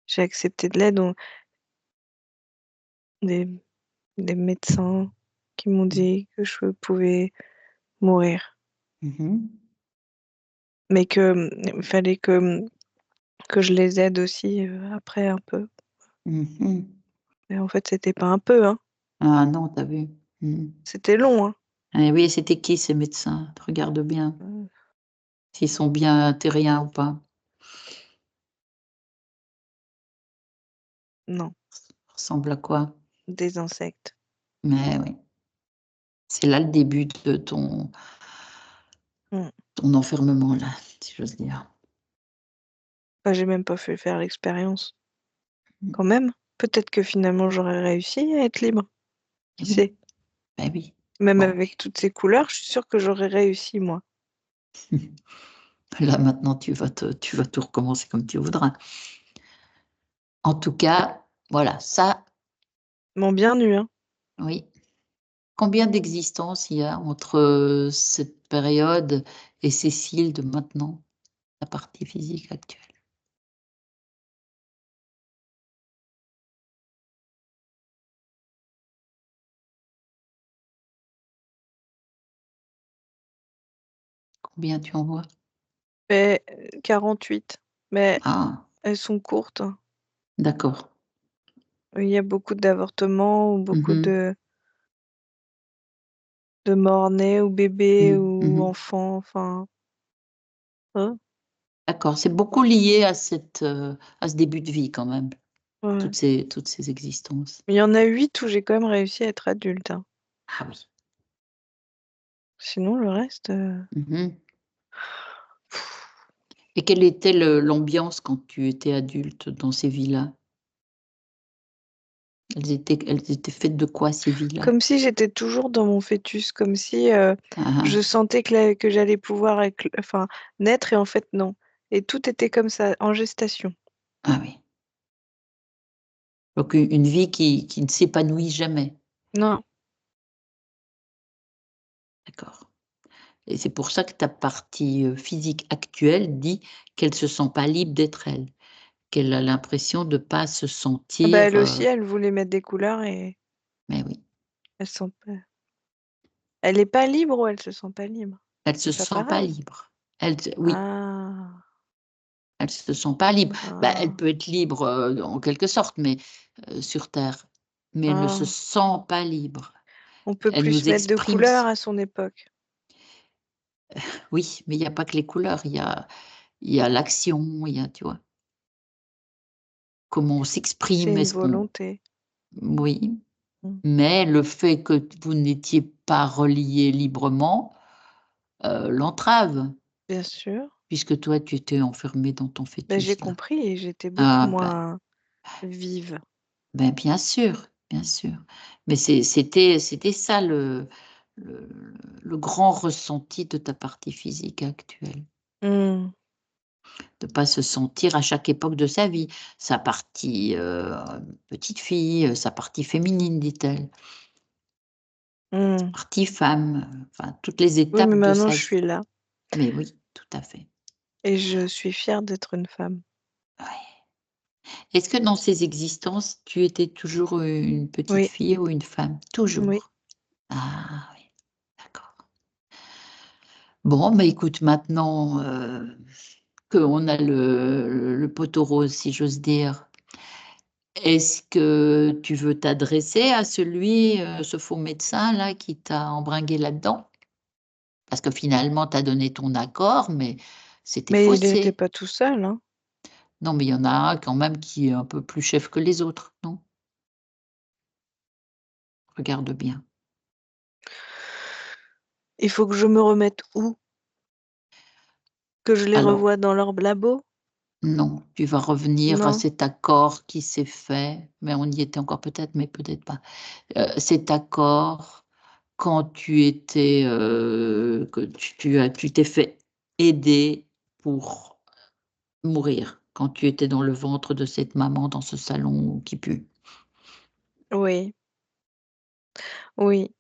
J'ai accepté de l'aide. Des médecins qui m'ont dit que je pouvais mourir. Mais que il fallait que je les aide aussi après un peu. Et en fait, c'était pas un peu, hein. Ah non, t'as vu. C'était long, hein. Eh oui, c'était qui ces médecins? Regarde bien s'ils sont bien terriens ou pas. Non, Ressemble à quoi? des insectes. Mais oui. C'est là le début de ton enfermement, là, si j'ose dire. Bah, j'ai même pas fait faire l'expérience. Quand même, peut-être que finalement j'aurais réussi à être libre. Qui sait? Ben oui. Même Bon. avec toutes ces couleurs, je suis sûre que j'aurais réussi, moi. Là, maintenant, tu vas tout recommencer comme tu voudras. En tout cas, voilà, ça, Mon bien nu, hein. oui. Combien d'existences il y a entre cette période et Cécile de maintenant, la partie physique actuelle? Combien tu en vois? 48. Mais Ah, elles sont courtes. d'accord. Il y a beaucoup d'avortements ou beaucoup de morts-nés ou bébés ou enfants, enfin. Hein? D'accord, c'est beaucoup lié à ce début de vie quand même, Ouais. toutes ces existences. Mais il y en a 8 où j'ai quand même réussi à être adulte, hein. Ah oui. Sinon, le reste. Et quelle était l'ambiance quand tu étais adulte dans ces vies-là? Elles étaient faites de quoi ces vies-là? Comme si j'étais toujours dans mon fœtus, comme si je Ah, sentais que j'allais pouvoir enfin, naître et en fait, non. Et tout était comme ça, en gestation. ah oui. Donc une vie qui ne s'épanouit jamais. Non. D'accord. Et c'est pour ça que ta partie physique actuelle dit qu'elle ne se sent pas libre d'être elle, qu'elle a l'impression de ne pas se Ah bah, sentir. elle aussi, elle voulait mettre des couleurs et Mais oui, elle sent pas. Elle est pas libre ou elle se sent pas libre? elle C'est se pas sent pas pareil. libre. Oui, Ah. elle se sent pas libre. Bah, elle Ah. peut être libre en quelque sorte, mais sur Terre, mais elle ne se Ah. sent pas libre. On peut Elle plus nous mettre de exprime. couleurs à son époque. Oui, mais il n'y a pas que les couleurs, il y a l'action, tu vois, comment on C'est s'exprime, une est-ce qu'on. volonté. Oui, Mm. mais le fait que vous n'étiez pas reliés librement l'entrave, Bien sûr. puisque toi, tu étais enfermée dans ton Ben, j'ai fœtus, là. compris et j'étais beaucoup Ah moins vive. ben, bien sûr, bien sûr. Mais c'était ça le le grand ressenti de ta partie physique actuelle. Mm. De pas se sentir à chaque époque de sa vie. Sa partie, petite fille, sa partie féminine, dit-elle. Sa Mm. partie femme, enfin toutes les Oui, mais étapes de maintenant sa je vie. suis là Mais oui, tout à fait. et je suis fière d'être une femme. Ouais. Est-ce que dans ces existences, tu étais toujours une petite Oui, fille ou une femme? oui. Toujours? Ah oui, d'accord. Bon, bah, écoute, maintenant, qu'on a le poteau rose, si j'ose dire, est-ce que tu veux t'adresser à ce faux médecin-là qui t'a embringué là-dedans? Parce que finalement, tu as donné ton accord, mais c'était Mais il n'était faussé. pas tout seul, hein. Non, mais il y en a un quand même qui est un peu plus chef que les autres, non? Regarde bien. Il faut que je me remette où? Que je les Alors, revoie dans leur labo? non, tu vas revenir à Non. cet accord qui s'est fait, mais on y était encore peut-être, mais peut-être pas. Cet accord quand tu étais, que tu t'es fait aider pour mourir, quand tu étais dans le ventre de cette maman dans ce salon qui pue. Oui, oui,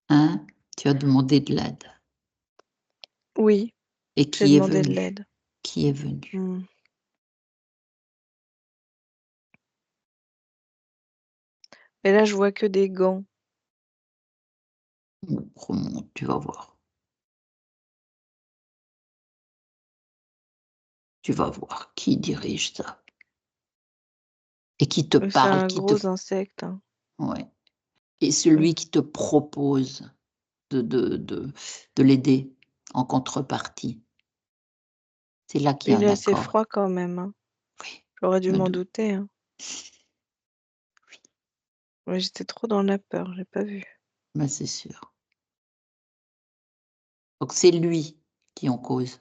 Hein? Tu as demandé de l'aide. oui, Et j'ai qui est demandé de venu? l'aide. Qui est venu? Mmh. Et là, je vois que des gants. Remonte, tu vas voir. Tu vas voir qui dirige ça. Et qui te C'est parle, un qui te gros insecte, hein. ouais. Et Mmh. celui qui te propose de l'aider en contrepartie. C'est là qu'il y a Il un est assez accord. froid quand même, hein. Oui, J'aurais je dû me m'en doute. douter, hein. Oui, Ouais, j'étais trop dans la peur, j'ai pas vu. bah, c'est sûr. Donc c'est lui qui en cause.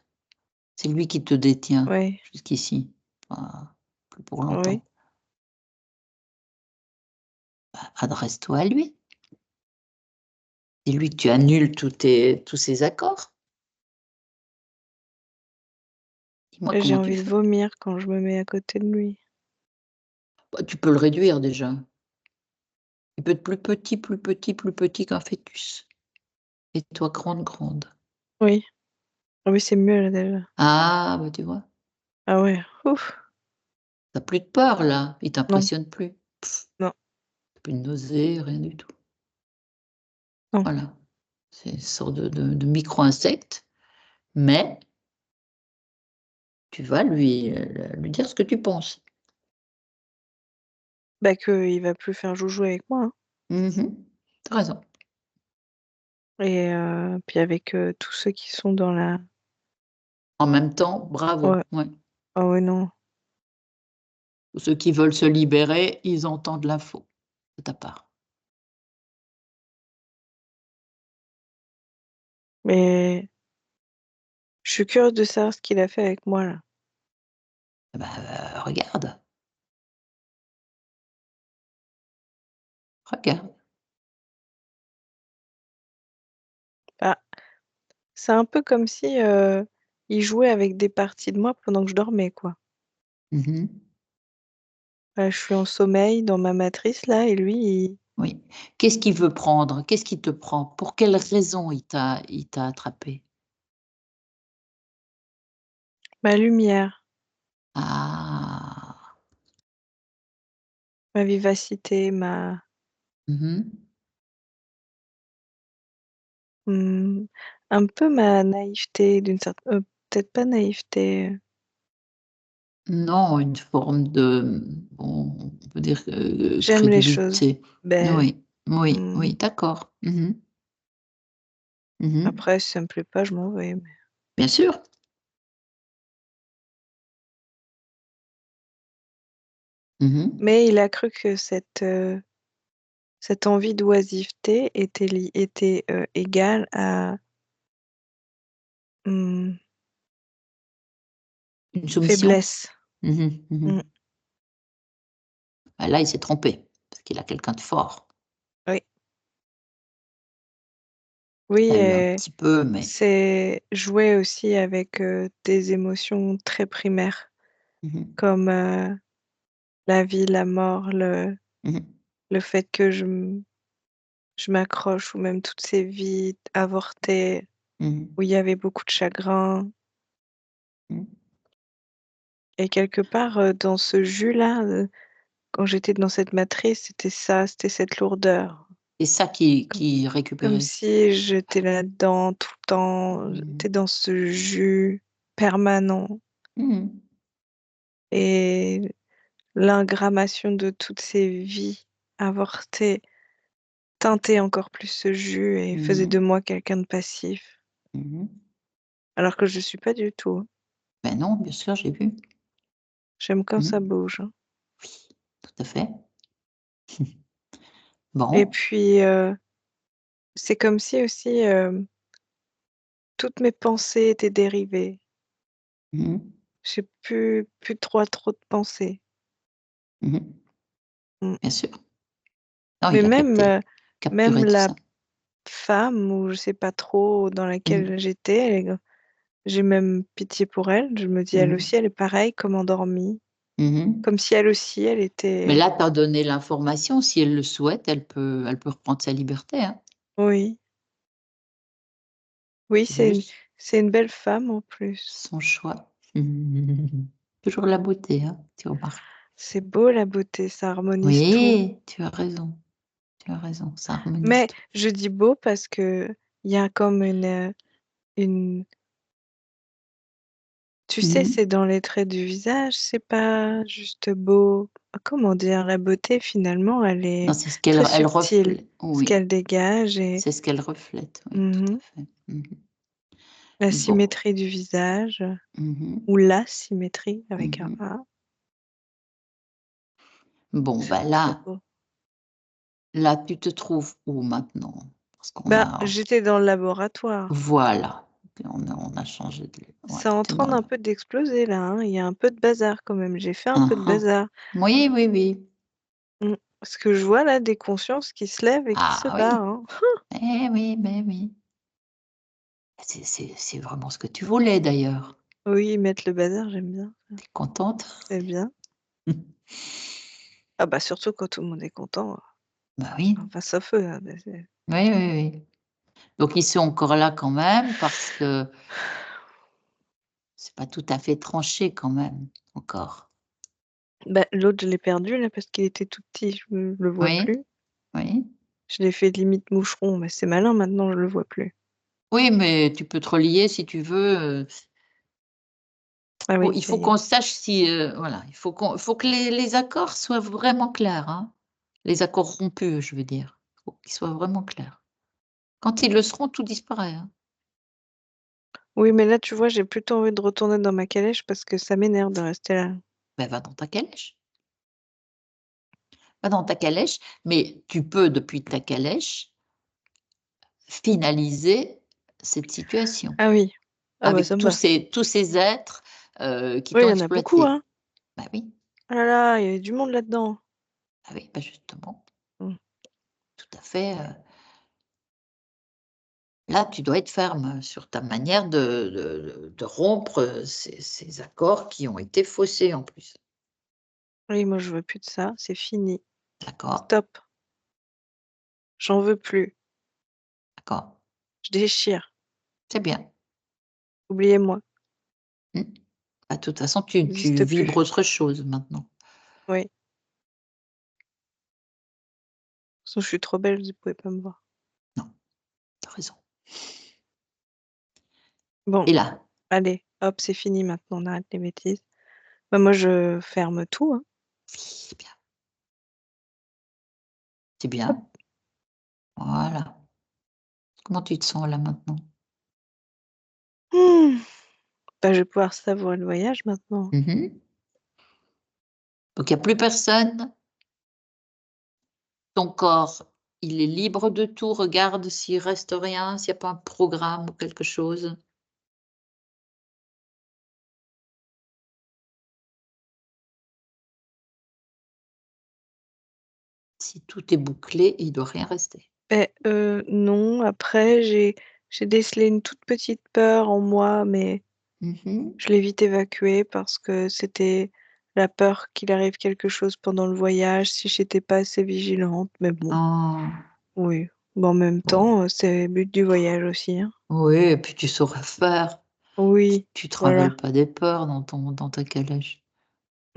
C'est lui qui te détient Ouais, jusqu'ici, pas plus pour oui. longtemps. Bah, adresse-toi à lui. Dis-lui que tu annules tous ces accords. Dis-moi Et j'ai comment tu envie de fais. vomir quand je me mets à côté de lui. Bah, tu peux le réduire déjà. Il peut être plus petit, plus petit, plus petit qu'un fœtus. Et toi grande, grande. Oui. Ah oui, c'est mieux là déjà. Ah, bah, tu vois? Ah ouais, ouf, Tu plus de peur là, il non, t'impressionne plus. non, Plus de nausées, rien du tout. non. Voilà. C'est une sorte de micro-insecte, mais tu vas lui dire ce que tu penses. Bah qu'il va plus faire joujou avec moi, hein. Mmh. Tu raison. Et puis avec, tous ceux qui sont dans la En même temps, bravo, ouais, ouais. ah ouais, non. Tous ceux qui veulent se libérer, ils entendent l'info de ta part. Mais je suis curieuse de savoir ce qu'il a fait avec moi là. Eh bah, regarde, regarde. Bah, c'est un peu comme si, il jouait avec des parties de moi pendant que je dormais, quoi. Mmh. Je suis en sommeil dans ma matrice là et lui il Oui. Qu'est-ce qu'il veut prendre? Qu'est-ce qui te prend? Pour quelle raison il t'a attrapé? ma lumière, Ah! ma vivacité, ma Mmh. mmh, un peu ma naïveté d'une certaine peut-être pas naïveté, Non, une forme de, bon, on peut dire, j'aime les choses crédulité. belles. Oui, oui, Mmh. oui, d'accord. Mmh mh. Mmh. Après si ça me plaît pas, je m'en vais, mais Bien sûr. Mmh. il a cru que cette envie d'oisiveté était, égale à, mmh, Une soumission? faiblesse. Mmh mh. Mmh. Mmh, Bah, là, il s'est trompé, parce qu'il a quelqu'un de fort. oui. Oui Tu as eu un et petit peu, mais c'est jouer aussi avec, des émotions très primaires mmh mh. comme, la vie, la mort, Mmh mh. le fait que je m'accroche ou même toutes ces vies avortées Mmh. où il y avait beaucoup de chagrin Mmh. et quelque part, dans ce jus-là, quand j'étais dans cette matrice, c'était ça, c'était cette lourdeur. C'est ça qui Comme qui comme récupérait. si j'étais là-dedans tout le temps, Mmh. j'étais dans ce jus permanent Mmh. et l'ingrammation de toutes ces vies avortées teintait encore plus ce jus et Mmh faisait mh. de moi quelqu'un de passif, Mmh. alors que je ne suis pas du tout, hein. Ben non, bien sûr, j'ai vu. J'aime quand ça Mmh. bouge, hein. Oui, tout à fait. Et Bon. puis, c'est comme si aussi, toutes mes pensées étaient dérivées. Mmh. J'ai plus trop de pensées. Mmh. Mmh. Bien sûr. Non, Mais il a même, même capturé tout la ça. femme ou je sais pas trop dans Mmh. laquelle j'étais, j'ai même pitié pour elle. Je me dis: «Elle Mmh. aussi, elle est pareille comme endormie». Comme si elle aussi, elle Mais était... là, tu as donné l'information. Si elle le souhaite, elle peut reprendre sa liberté. Hein. Oui. Oui, C'est juste c'est une belle femme en plus. son choix. Toujours la beauté, hein, tu remarques. C'est beau la beauté, ça harmonise tout. Oui, tu as raison. Tu as raison, ça harmonise Mais tout. je dis beau parce que il y a comme une... Tu sais, c'est dans les traits du visage, c'est pas juste beau. Comment dire, la beauté finalement, elle Non, est c'est ce très qu'elle subtile, reflète. ce Oui, qu'elle dégage et c'est ce qu'elle reflète. Oui, tout à fait. la Bon. symétrie du visage ou la symétrie avec un A. Bon, C'est bah très beau. là, tu te trouves où maintenant? Parce qu'on Bah, j'étais dans le laboratoire. Voilà, on a changé de... Ouais, C'est en t'es train dans d'un peu d'exploser là, hein. Il y a un peu de bazar quand même. J'ai fait un peu de Uh-huh. bazar. Oui, oui, oui. Parce que je vois là des consciences qui se lèvent et qui se Ah barrent. oui, Hein. eh oui, mais oui. C'est vraiment ce que tu voulais d'ailleurs. Oui, mettre le bazar, j'aime bien. T'es contente? C'est bien. Ah bah surtout quand tout le monde est content. Bah oui. Enfin, sauf eux. Hein, Oui, oui, oui. Donc ils sont encore là quand même parce que c'est pas tout à fait tranché quand même, encore. Bah, l'autre, je l'ai perdu là parce qu'il était tout petit, je le vois Oui, plus. oui. Je l'ai fait limite moucheron, mais c'est malin maintenant, je le vois plus. Oui, mais tu peux te relier si tu veux. Ah oui, Il ça faut y est. qu'on sache si, voilà, il faut que les accords soient vraiment clairs, hein. Les accords rompus, je veux dire. Il faut qu'ils soient vraiment clairs. Quand ils le seront, tout disparaît, hein. Oui, mais là, tu vois, j'ai plutôt envie de retourner dans ma calèche parce que ça m'énerve de rester là. Ben, va dans ta calèche. Va dans ta calèche, mais tu peux, depuis ta calèche, finaliser cette situation Ah oui. Ah bah ça avec me va. tous ces êtres qui Oui, il t'ont y en a beaucoup, exploité. hein. Ben oui, Ah là là, il y a du monde là-dedans. bah oui, bah justement, Mm. tout à fait. Là, tu dois être ferme sur ta manière de rompre ces accords qui ont été faussés en plus. Oui, moi, je veux plus de ça. C'est fini. D'accord? Stop. J'en veux plus. D'accord. Je déchire. C'est bien. Oubliez-moi. Mmh. Bah, de toute façon, Ça tu n'existe vibres plus. autre chose maintenant. Oui. De toute façon, je suis trop belle, vous ne pouvez pas me voir. Non, tu as raison. Bon, Et là? allez, hop, c'est fini maintenant, on arrête les bêtises. Bah, moi, je ferme tout. Hein. Oui, c'est bien. C'est Hop. bien. Voilà. Comment tu te sens là maintenant? Bah, je vais pouvoir savourer le voyage maintenant. Mmh. Donc il n'y a plus personne. Ton corps, il est libre de tout. Regarde s'il reste rien, s'il n'y a pas un programme ou quelque chose. Si tout est bouclé, il ne doit rien rester. Non, après, j'ai décelé une toute petite peur en moi, mais Mmh. je l'ai vite évacuée parce que c'était la peur qu'il arrive quelque chose pendant le voyage si j'étais pas assez vigilante. Mais bon, Oh, oui. Bon, en même bon. temps, c'est le but du voyage aussi. Hein. Oui, et puis tu saurais faire. Oui, Tu ne voilà. travailles pas des peurs dans ta calèche.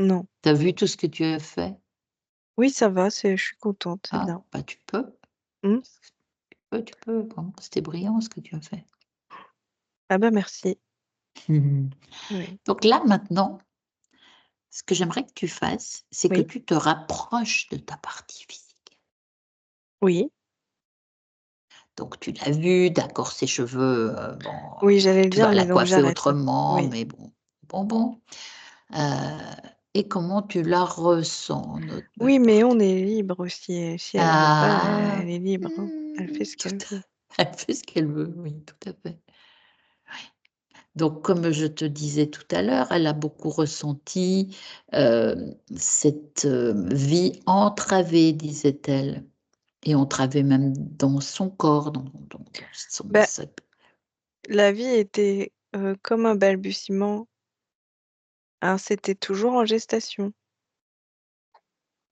Non. Tu as vu tout ce que tu as fait? Oui, ça va, je suis contente, c'est Ah, bien. bah, tu peux. Hmm. Tu peux, vraiment, c'était brillant ce que tu as fait. Ah bah merci. Oui. Donc là, maintenant, ce que j'aimerais que tu fasses, c'est que Oui. tu te rapproches de ta partie physique. Oui. Donc tu l'as vu, d'accord, ses cheveux, bon, Oui, j'allais le tu dire, vas la mais donc coiffer j'arrête. autrement, Oui. mais bon. Heu et comment tu la ressens, notre Oui, mais on partie? est libre aussi. Et si elle veut pas, Ah! elle est libre. Hein. Elle fait ce Tout qu'elle veut. à elle fait ce qu'elle veut, oui, tout à fait. Donc comme je te disais tout à l'heure, elle a beaucoup ressenti, cette, vie entravée, disait-elle et entravée même dans son corps, dans son Bah, sa la vie était comme un balbutiement Hein, c'était toujours en gestation.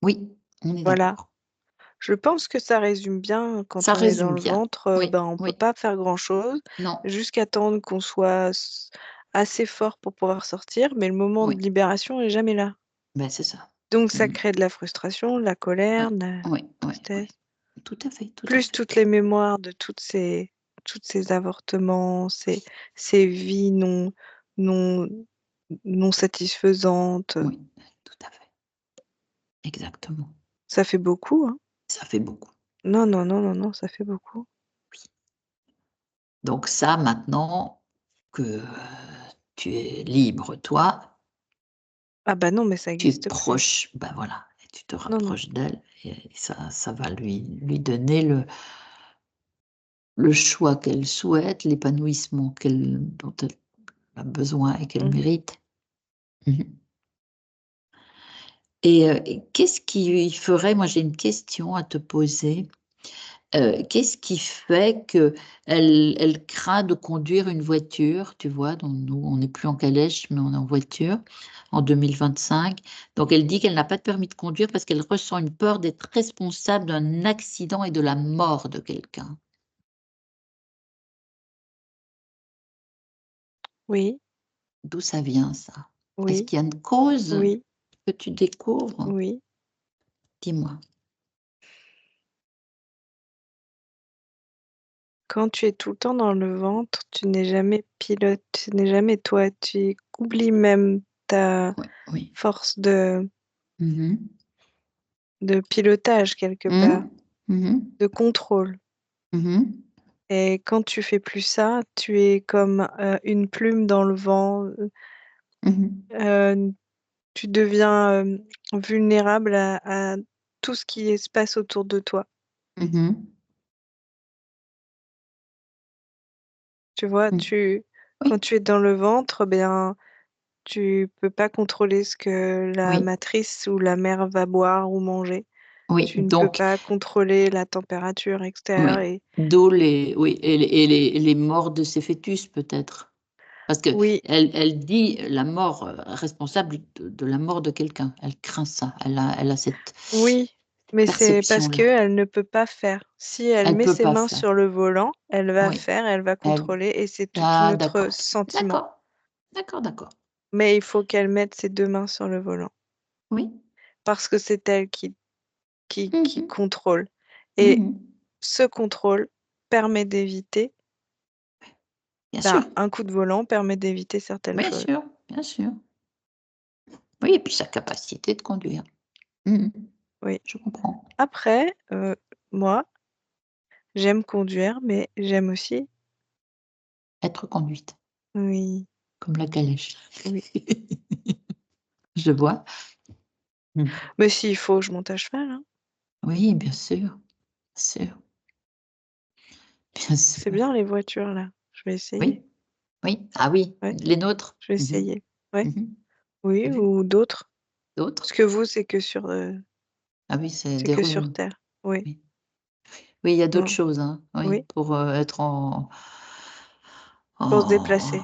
Oui, on est Voilà. d'accord. Je pense que ça résume bien quand Ça on est dans résume le bien. ventre, Oui, on peut oui. pas faire grand-chose Non, jusqu'à attendre qu'on soit assez fort pour pouvoir sortir, mais le moment de oui. libération est jamais là. Ben, c'est ça. Donc ça Mhm. crée de la frustration, de la colère, de la Oui, oui, tristesse. oui. Tout à fait, tout à Plus fait. toutes les mémoires de toutes ces avortements, ces vies non, non satisfaisantes. Oui, tout à fait. Exactement. Ça fait beaucoup, hein. Ça fait beaucoup. Non, non, non, non, non, ça fait beaucoup. Oui. Donc ça, maintenant que tu es libre, toi, Ah bah non, mais ça tu es n'existe plus. proche, ben voilà, et tu te Non, non. rapproches d'elle, et ça va lui donner le choix qu'elle souhaite, l'épanouissement dont elle a besoin et qu'elle Mhm. mérite. Mhm. Et qu'est-ce qui ferait, moi j'ai une question à te poser, qu'est-ce qui fait qu'elle craint de conduire une voiture, tu vois? Donc nous, on n'est plus en calèche, mais on est en voiture, en 2025. Donc elle dit qu'elle n'a pas de permis de conduire parce qu'elle ressent une peur d'être responsable d'un accident et de la mort de quelqu'un. Oui, D'où ça vient ça? Est-ce oui, qu'il y a une cause oui, que tu découvres? oui. Dis-moi. Quand tu es tout le temps dans le ventre, tu n'es jamais pilote, tu n'es jamais toi, tu oublies même ta Oui, oui. force Mmh. de pilotage quelque part, Mmh. Mmh. de contrôle. Mmh. Et quand tu fais plus ça, tu es comme une plume dans le vent. Mmh. euh, Tu deviens vulnérable à tout ce qui se passe autour de toi. Mmh. Tu vois, Mmh. quand Oui, tu es dans le ventre, bien, tu peux pas contrôler ce que la oui, matrice ou la mère va boire ou manger. oui, Tu ne peux donc pas contrôler la température extérieure oui, et d'où les oui et les morts de ces fœtus peut-être? Parce oui, qu'elle dit la mort, responsable de la mort de quelqu'un. Elle craint ça. Elle a cette oui, mais c'est parce que perception-là. elle ne peut pas faire. Si elle Elle met peut ses pas mains faire. sur le volant, elle va Oui, faire, elle va elle contrôler et c'est tout ah notre d'accord, sentiment. d'accord, d'accord, d'accord. Mais il faut qu'elle mette ses deux mains sur le volant Oui. parce que c'est elle qui Mmh. contrôle. Et Mmh. ce contrôle permet d'éviter, Bien sûr, un coup de volant permet d'éviter certaines bien choses. sûr, bien sûr. Oui et puis sa capacité de conduire. Mmh. Oui. Je comprends. Après, moi, j'aime conduire, mais j'aime aussi, Être conduite, oui, comme la calèche. oui. Je vois. Mmh. Mais s'il faut, je monte à cheval, hein. Oui, bien sûr, bien C'est sûr. bien les voitures là. Je vais essayer. Oui, oui. Ah oui, Ouais, les nôtres? je vais Mmh mh. essayer. Ouais, Mmh. oui, Tu vu? ou d'autres. Parce D'autres? que vous, Ah oui, c'est c'est des que sur roues. terre. Oui, Oui. Oui, il y a d'autres non, choses, hein, oui, oui, pour, être pour se déplacer.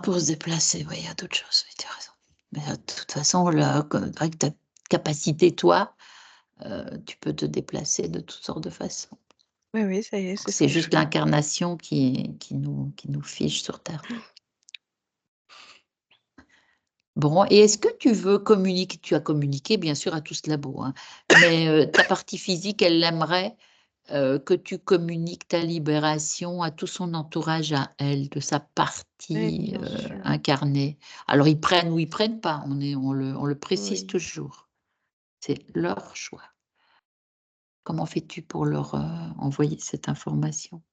pour se déplacer, oui, il y a d'autres choses, oui, tu as raison. Mais, de toute façon, là, avec ta capacité, toi, tu peux te déplacer de toutes sortes de façons. Oui, oui, ça y est, Donc c'est ce c'est que je juste fais. l'incarnation qui nous fige sur terre. Bon et est-ce que tu veux communiquer tu as communiqué bien sûr à tout ce labo, hein, mais, ta partie physique, elle aimerait, que tu communiques ta libération à tout son entourage à elle, de sa Oui, partie, bien sûr. incarnée. Alors ils prennent ou ils prennent pas, on le précise Oui. toujours. C'est leur choix. Comment fais-tu pour leur, envoyer cette information?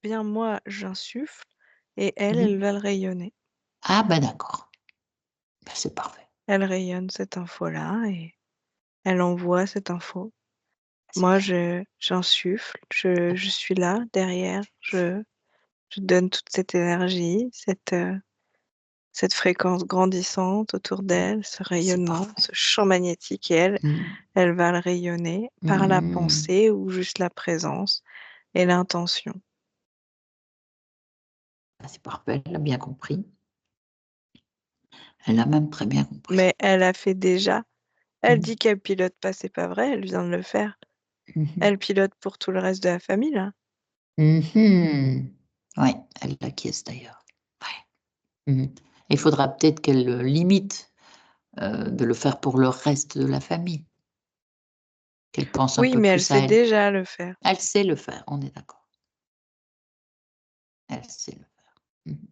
Bien, moi, j'insuffle et elle, Mmh. elle va le rayonner. Ah bah d'accord, bah, c'est parfait, Elle rayonne cette info-là et elle envoie cette info. c'est Moi, bien, j'insuffle, très je bien, suis là derrière, je donne toute cette énergie, cette fréquence grandissante autour d'elle, ce c'est rayonnement, parfait. ce champ magnétique et elle, Mmh. elle va le rayonner par la Mmh. pensée ou juste la présence et l'intention. Ah c'est parfait, elle a bien compris. Elle a même très bien compris. Mais elle a fait déjà. Elle Mhm. dit qu'elle pilote pas, c'est pas vrai, elle vient de le faire. Mhm. Elle pilote pour tout le reste de la famille, là. Mhm. Oui, elle l'acquiesce d'ailleurs. Ouais. Mhm. Il faudra peut-être qu'elle limite de le faire pour le reste de la famille. Qu'elle pense un Oui, peu mais elle plus à sait elle. déjà le faire. Elle sait le faire, on est d'accord. Elle sait le faire. Mhm.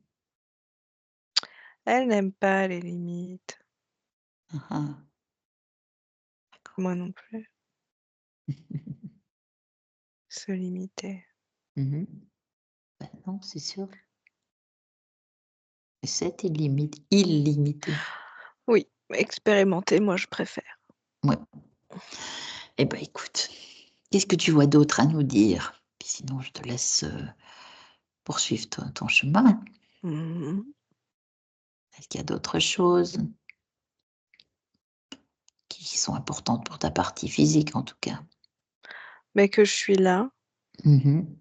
Elle n'aime pas les limites. Ah, d'accord. Moi non plus. Se limiter. Mhm. Ben non, c'est sûr. C'est illimité. Oui, expérimenter, moi je préfère. Ouais. Eh ben écoute, qu'est-ce que tu vois d'autre à nous dire? Puis sinon, je te laisse poursuivre ton chemin. Mhm. Est-ce qu'il y a d'autres choses qui sont importantes pour ta partie physique, en tout cas? Mais que je suis là, Mhm.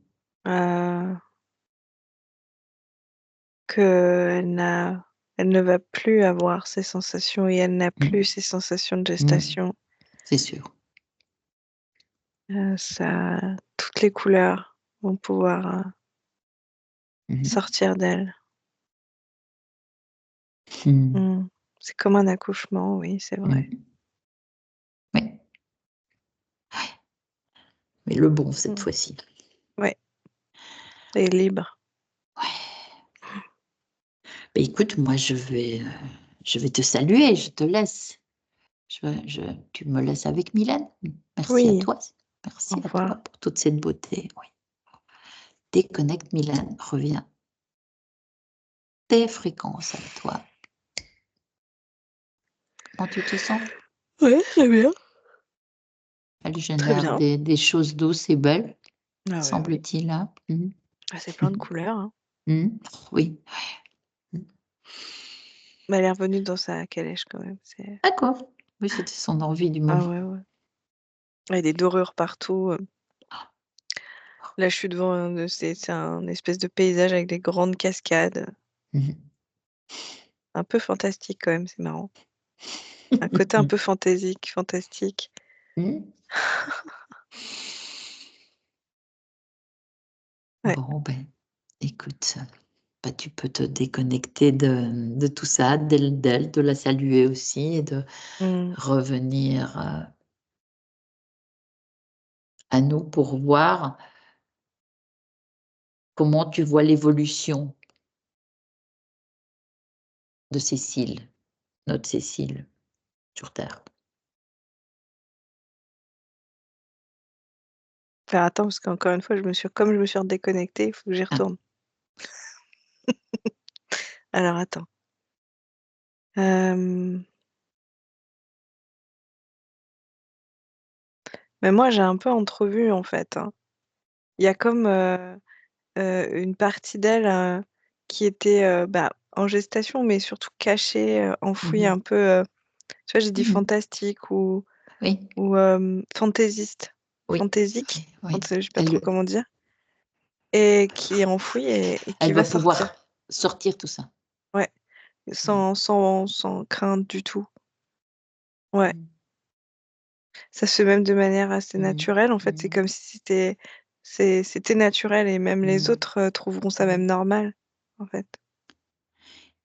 qu'elle elle ne va plus avoir ces sensations et elle n'a plus Mhm. ces sensations de Mhm. gestation. C'est sûr. Ça, toutes les couleurs vont pouvoir Mhm. sortir d'elle. Mhm. C'est comme un accouchement, oui, c'est vrai. Mhm. Oui. Mais le bon cette Mm. fois-ci. Ouais, et libre. Ouais. Ben écoute, moi je vais te saluer, je te laisse. Tu me laisses avec Mylène. Merci à Oui, toi. au Merci à toi revoir. pour toute cette beauté. Oui. Déconnecte Mylène, reviens. Tes fréquences à toi. Comment tu te sens? Ouais, très bien. Elle Très génère bien. des choses douces et belles, Ah ouais, oui. semble-t-il. Hein. Mhm. C'est plein de couleurs, hein. Mhm. Oui. Mais elle est revenue dans sa calèche quand même. D'accord. Oui, c'était son envie du moment. Ah ouais, ouais. Il y a des dorures partout. Là, je suis devant, c'est un espèce de paysage avec des grandes cascades. Mhm. Un peu fantastique quand même, c'est marrant. Un côté un peu fantastique. Mhm. Ouais. Bon, ben, écoute, ben, tu peux te déconnecter de tout ça, d'elle, de la saluer aussi et de Mm. revenir à nous pour voir comment tu vois l'évolution de Cécile, notre Cécile, sur Terre. Enfin, attends, parce qu'encore une fois, comme je me suis redéconnectée, il faut que j'y Ah, retourne. Alors, attends. Mais moi, j'ai un peu entrevu, en fait, hein. Il y a comme une partie d'elle qui était en gestation, mais surtout cachée, enfouie un mhm. peu. Tu vois, j'ai dit Mhm. fantastique ou Oui, fantaisiste, oui, fantaisique, oui. je sais pas trop comment dire, et qui est enfouie et qui Elle va va sortir. pouvoir sortir tout ça. Ouais, Mhm. sans crainte du tout. Ouais, Mhm. ça se fait même de manière assez Mhm. naturelle. En fait, c'est Mhm. comme si c'était naturel et même les Mhm. autres trouveront ça même Mhm. normal, en fait.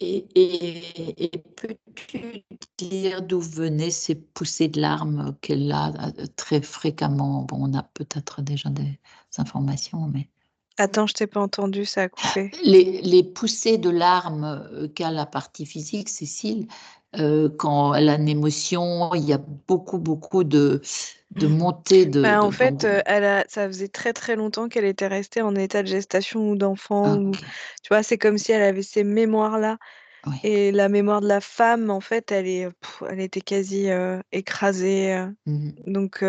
Et peux-tu dire d'où venaient ces poussées de larmes qu'elle a très fréquemment? Bon, on a peut-être déjà des informations, mais Attends, je t'ai pas entendu, ça a coupé. les poussées de larmes qu'a la partie physique, Cécile, quand elle a une émotion, il y a beaucoup de montées Bah, en donc, fait, ça faisait très très longtemps qu'elle était restée en état de gestation ou d'enfant. Ou, ok, tu vois, c'est comme si elle avait ces mémoires-là. oui. Et la mémoire de la femme, en fait, elle était quasi écrasée. Mhm. Donc,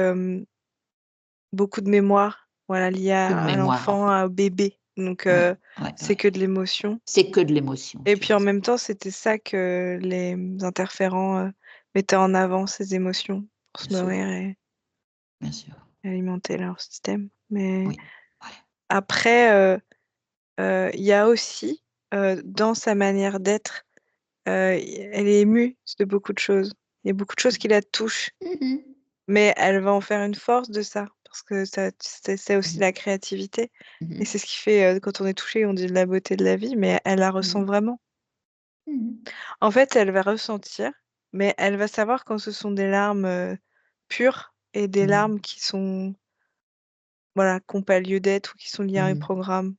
beaucoup de mémoire, voilà, liée Beaucoup de à mémoire, en fait. l'enfant, au bébé. Donc, Ouais, ouais, c'est ouais. que de l'émotion. C'est que de l'émotion, Et tu as puis en raison. même temps, c'était ça que les interférents mettaient en avant, ces émotions, pour se Bien sûr, nourrir et bien sûr. alimenter leur système. Mais Oui, ouais. après, il y a aussi, dans sa manière d'être, elle est émue de beaucoup de choses. Il y a beaucoup de choses qui la touchent, mais elle va en faire une force de ça, parce que c'est aussi la créativité. Et c'est ce qui fait, quand on est touché, on dit la beauté de la vie, mais elle la ressent vraiment. En fait, elle va ressentir, mais elle va savoir quand ce sont des larmes pures et des larmes qui sont, voilà, qui n'ont pas lieu d'être ou qui sont liées à un programme.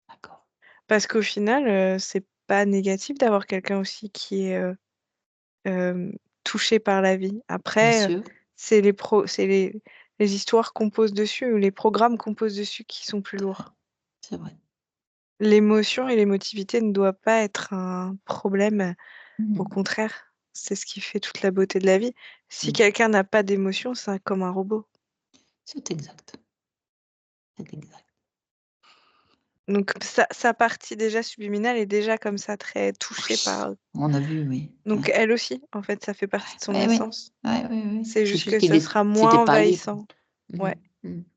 D'accord. Parce qu'au final, c'est pas négatif d'avoir quelqu'un aussi qui est touché par la vie. Bien Après, sûr, c'est les histoires qu'on pose dessus ou les programmes qu'on pose dessus qui sont plus lourds. c'est vrai. L'émotion et l'émotivité ne doivent pas être un problème. Au contraire, c'est ce qui fait toute la beauté de la vie. Si quelqu'un n'a pas d'émotion, c'est comme un robot. C'est exact. C'est exact. Donc sa partie déjà subliminale est déjà comme ça très touchée par. On a vu, oui. Donc elle aussi, en fait, ça fait partie de son Ouais, essence. ouais. C'est C'est juste juste que qu'il ça sera moins c'était pas lui. envahissant. Ouais,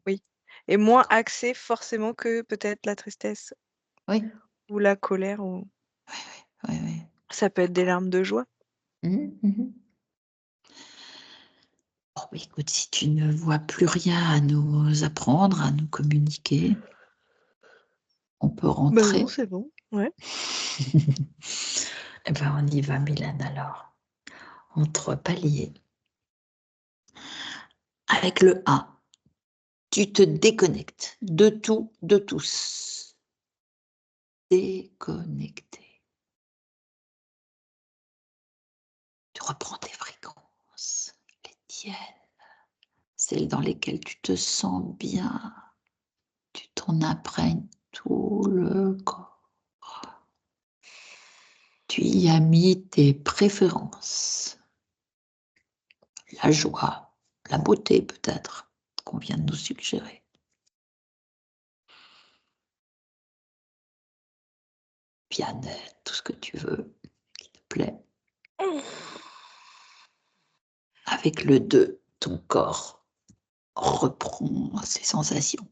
oui. Et moins axé forcément que peut-être la tristesse Oui, ou la colère. Ou... ouais. Ça peut être des larmes de joie. Bon, écoute, si tu ne vois plus rien à nous apprendre, à nous communiquer, on peut Bah rentrer. non, c'est bon. Ouais. Eh ben, on y va, Mylène, alors. Entre paliers. Avec le A, tu te déconnectes de tout, de tous. Déconnecté. Tu reprends tes fréquences, les tiennes, celles dans lesquelles tu te sens bien. Tu t'en imprègnes tout le corps. Tu y as mis tes préférences. La joie, la beauté peut-être, qu'on vient de nous suggérer. Bien-être, tout ce que tu veux, qui te plaît. Avec le 2, ton corps reprend ses sensations.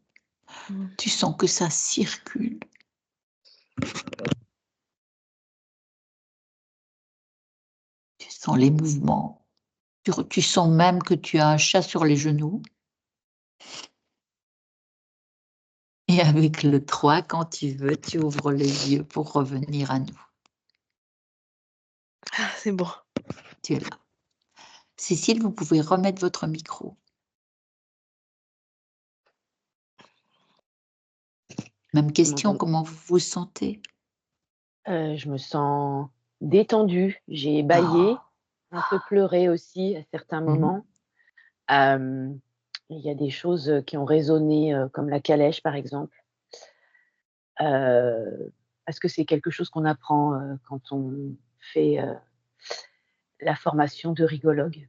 Tu sens que ça circule. Tu sens les mouvements. Tu sens même que tu as un chat sur les genoux. Et avec le 3, quand tu veux, tu ouvres les yeux pour revenir à nous. Ah, c'est bon. Tu es là. Cécile, vous pouvez remettre votre micro. Même question, comment vous vous sentez? Je me sens détendue. J'ai bâillé, un peu pleuré aussi à certains moments. Il y a des choses qui ont résonné, comme la calèche, par exemple. Parce que c'est quelque chose qu'on apprend, quand on fait, la formation de rigologue.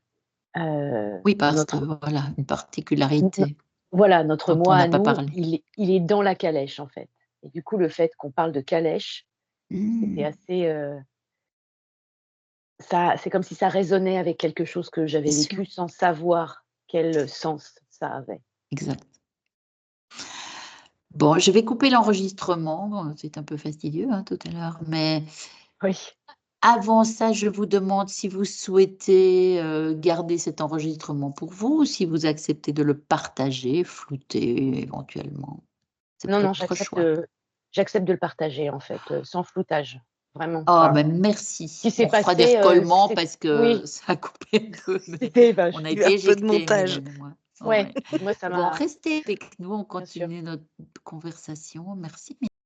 Oui, parce que Notre voilà, une particularité voilà, notre dont on moi n'a à pas nous, parlé. il est dans la calèche, en fait. Et du coup, le fait qu'on parle de calèche, c'était assez, ça c'est comme si ça résonnait avec quelque chose que j'avais Bien sûr, vécu sans savoir quel sens ça avait. exact. Bon, je vais couper l'enregistrement, c'est un peu fastidieux, hein, tout à l'heure, mais Oui. avant ça, je vous demande si vous souhaitez, garder cet enregistrement pour vous ou si vous acceptez de le partager, flouter éventuellement. C'est Non, non, votre choix. j'accepte de le partager, en fait, sans floutage, vraiment. Oh, Enfin, ben ce merci. qui s'est On fera des passé, recollements c'est parce que oui, ça a coupé un peu, mais c'était on a Il y a été un peu de éjectés, montage. Mylène et moi. ouais, Ouais. moi ça Bon, m'a restez avec nous, on bien sûr. continue notre conversation. Merci.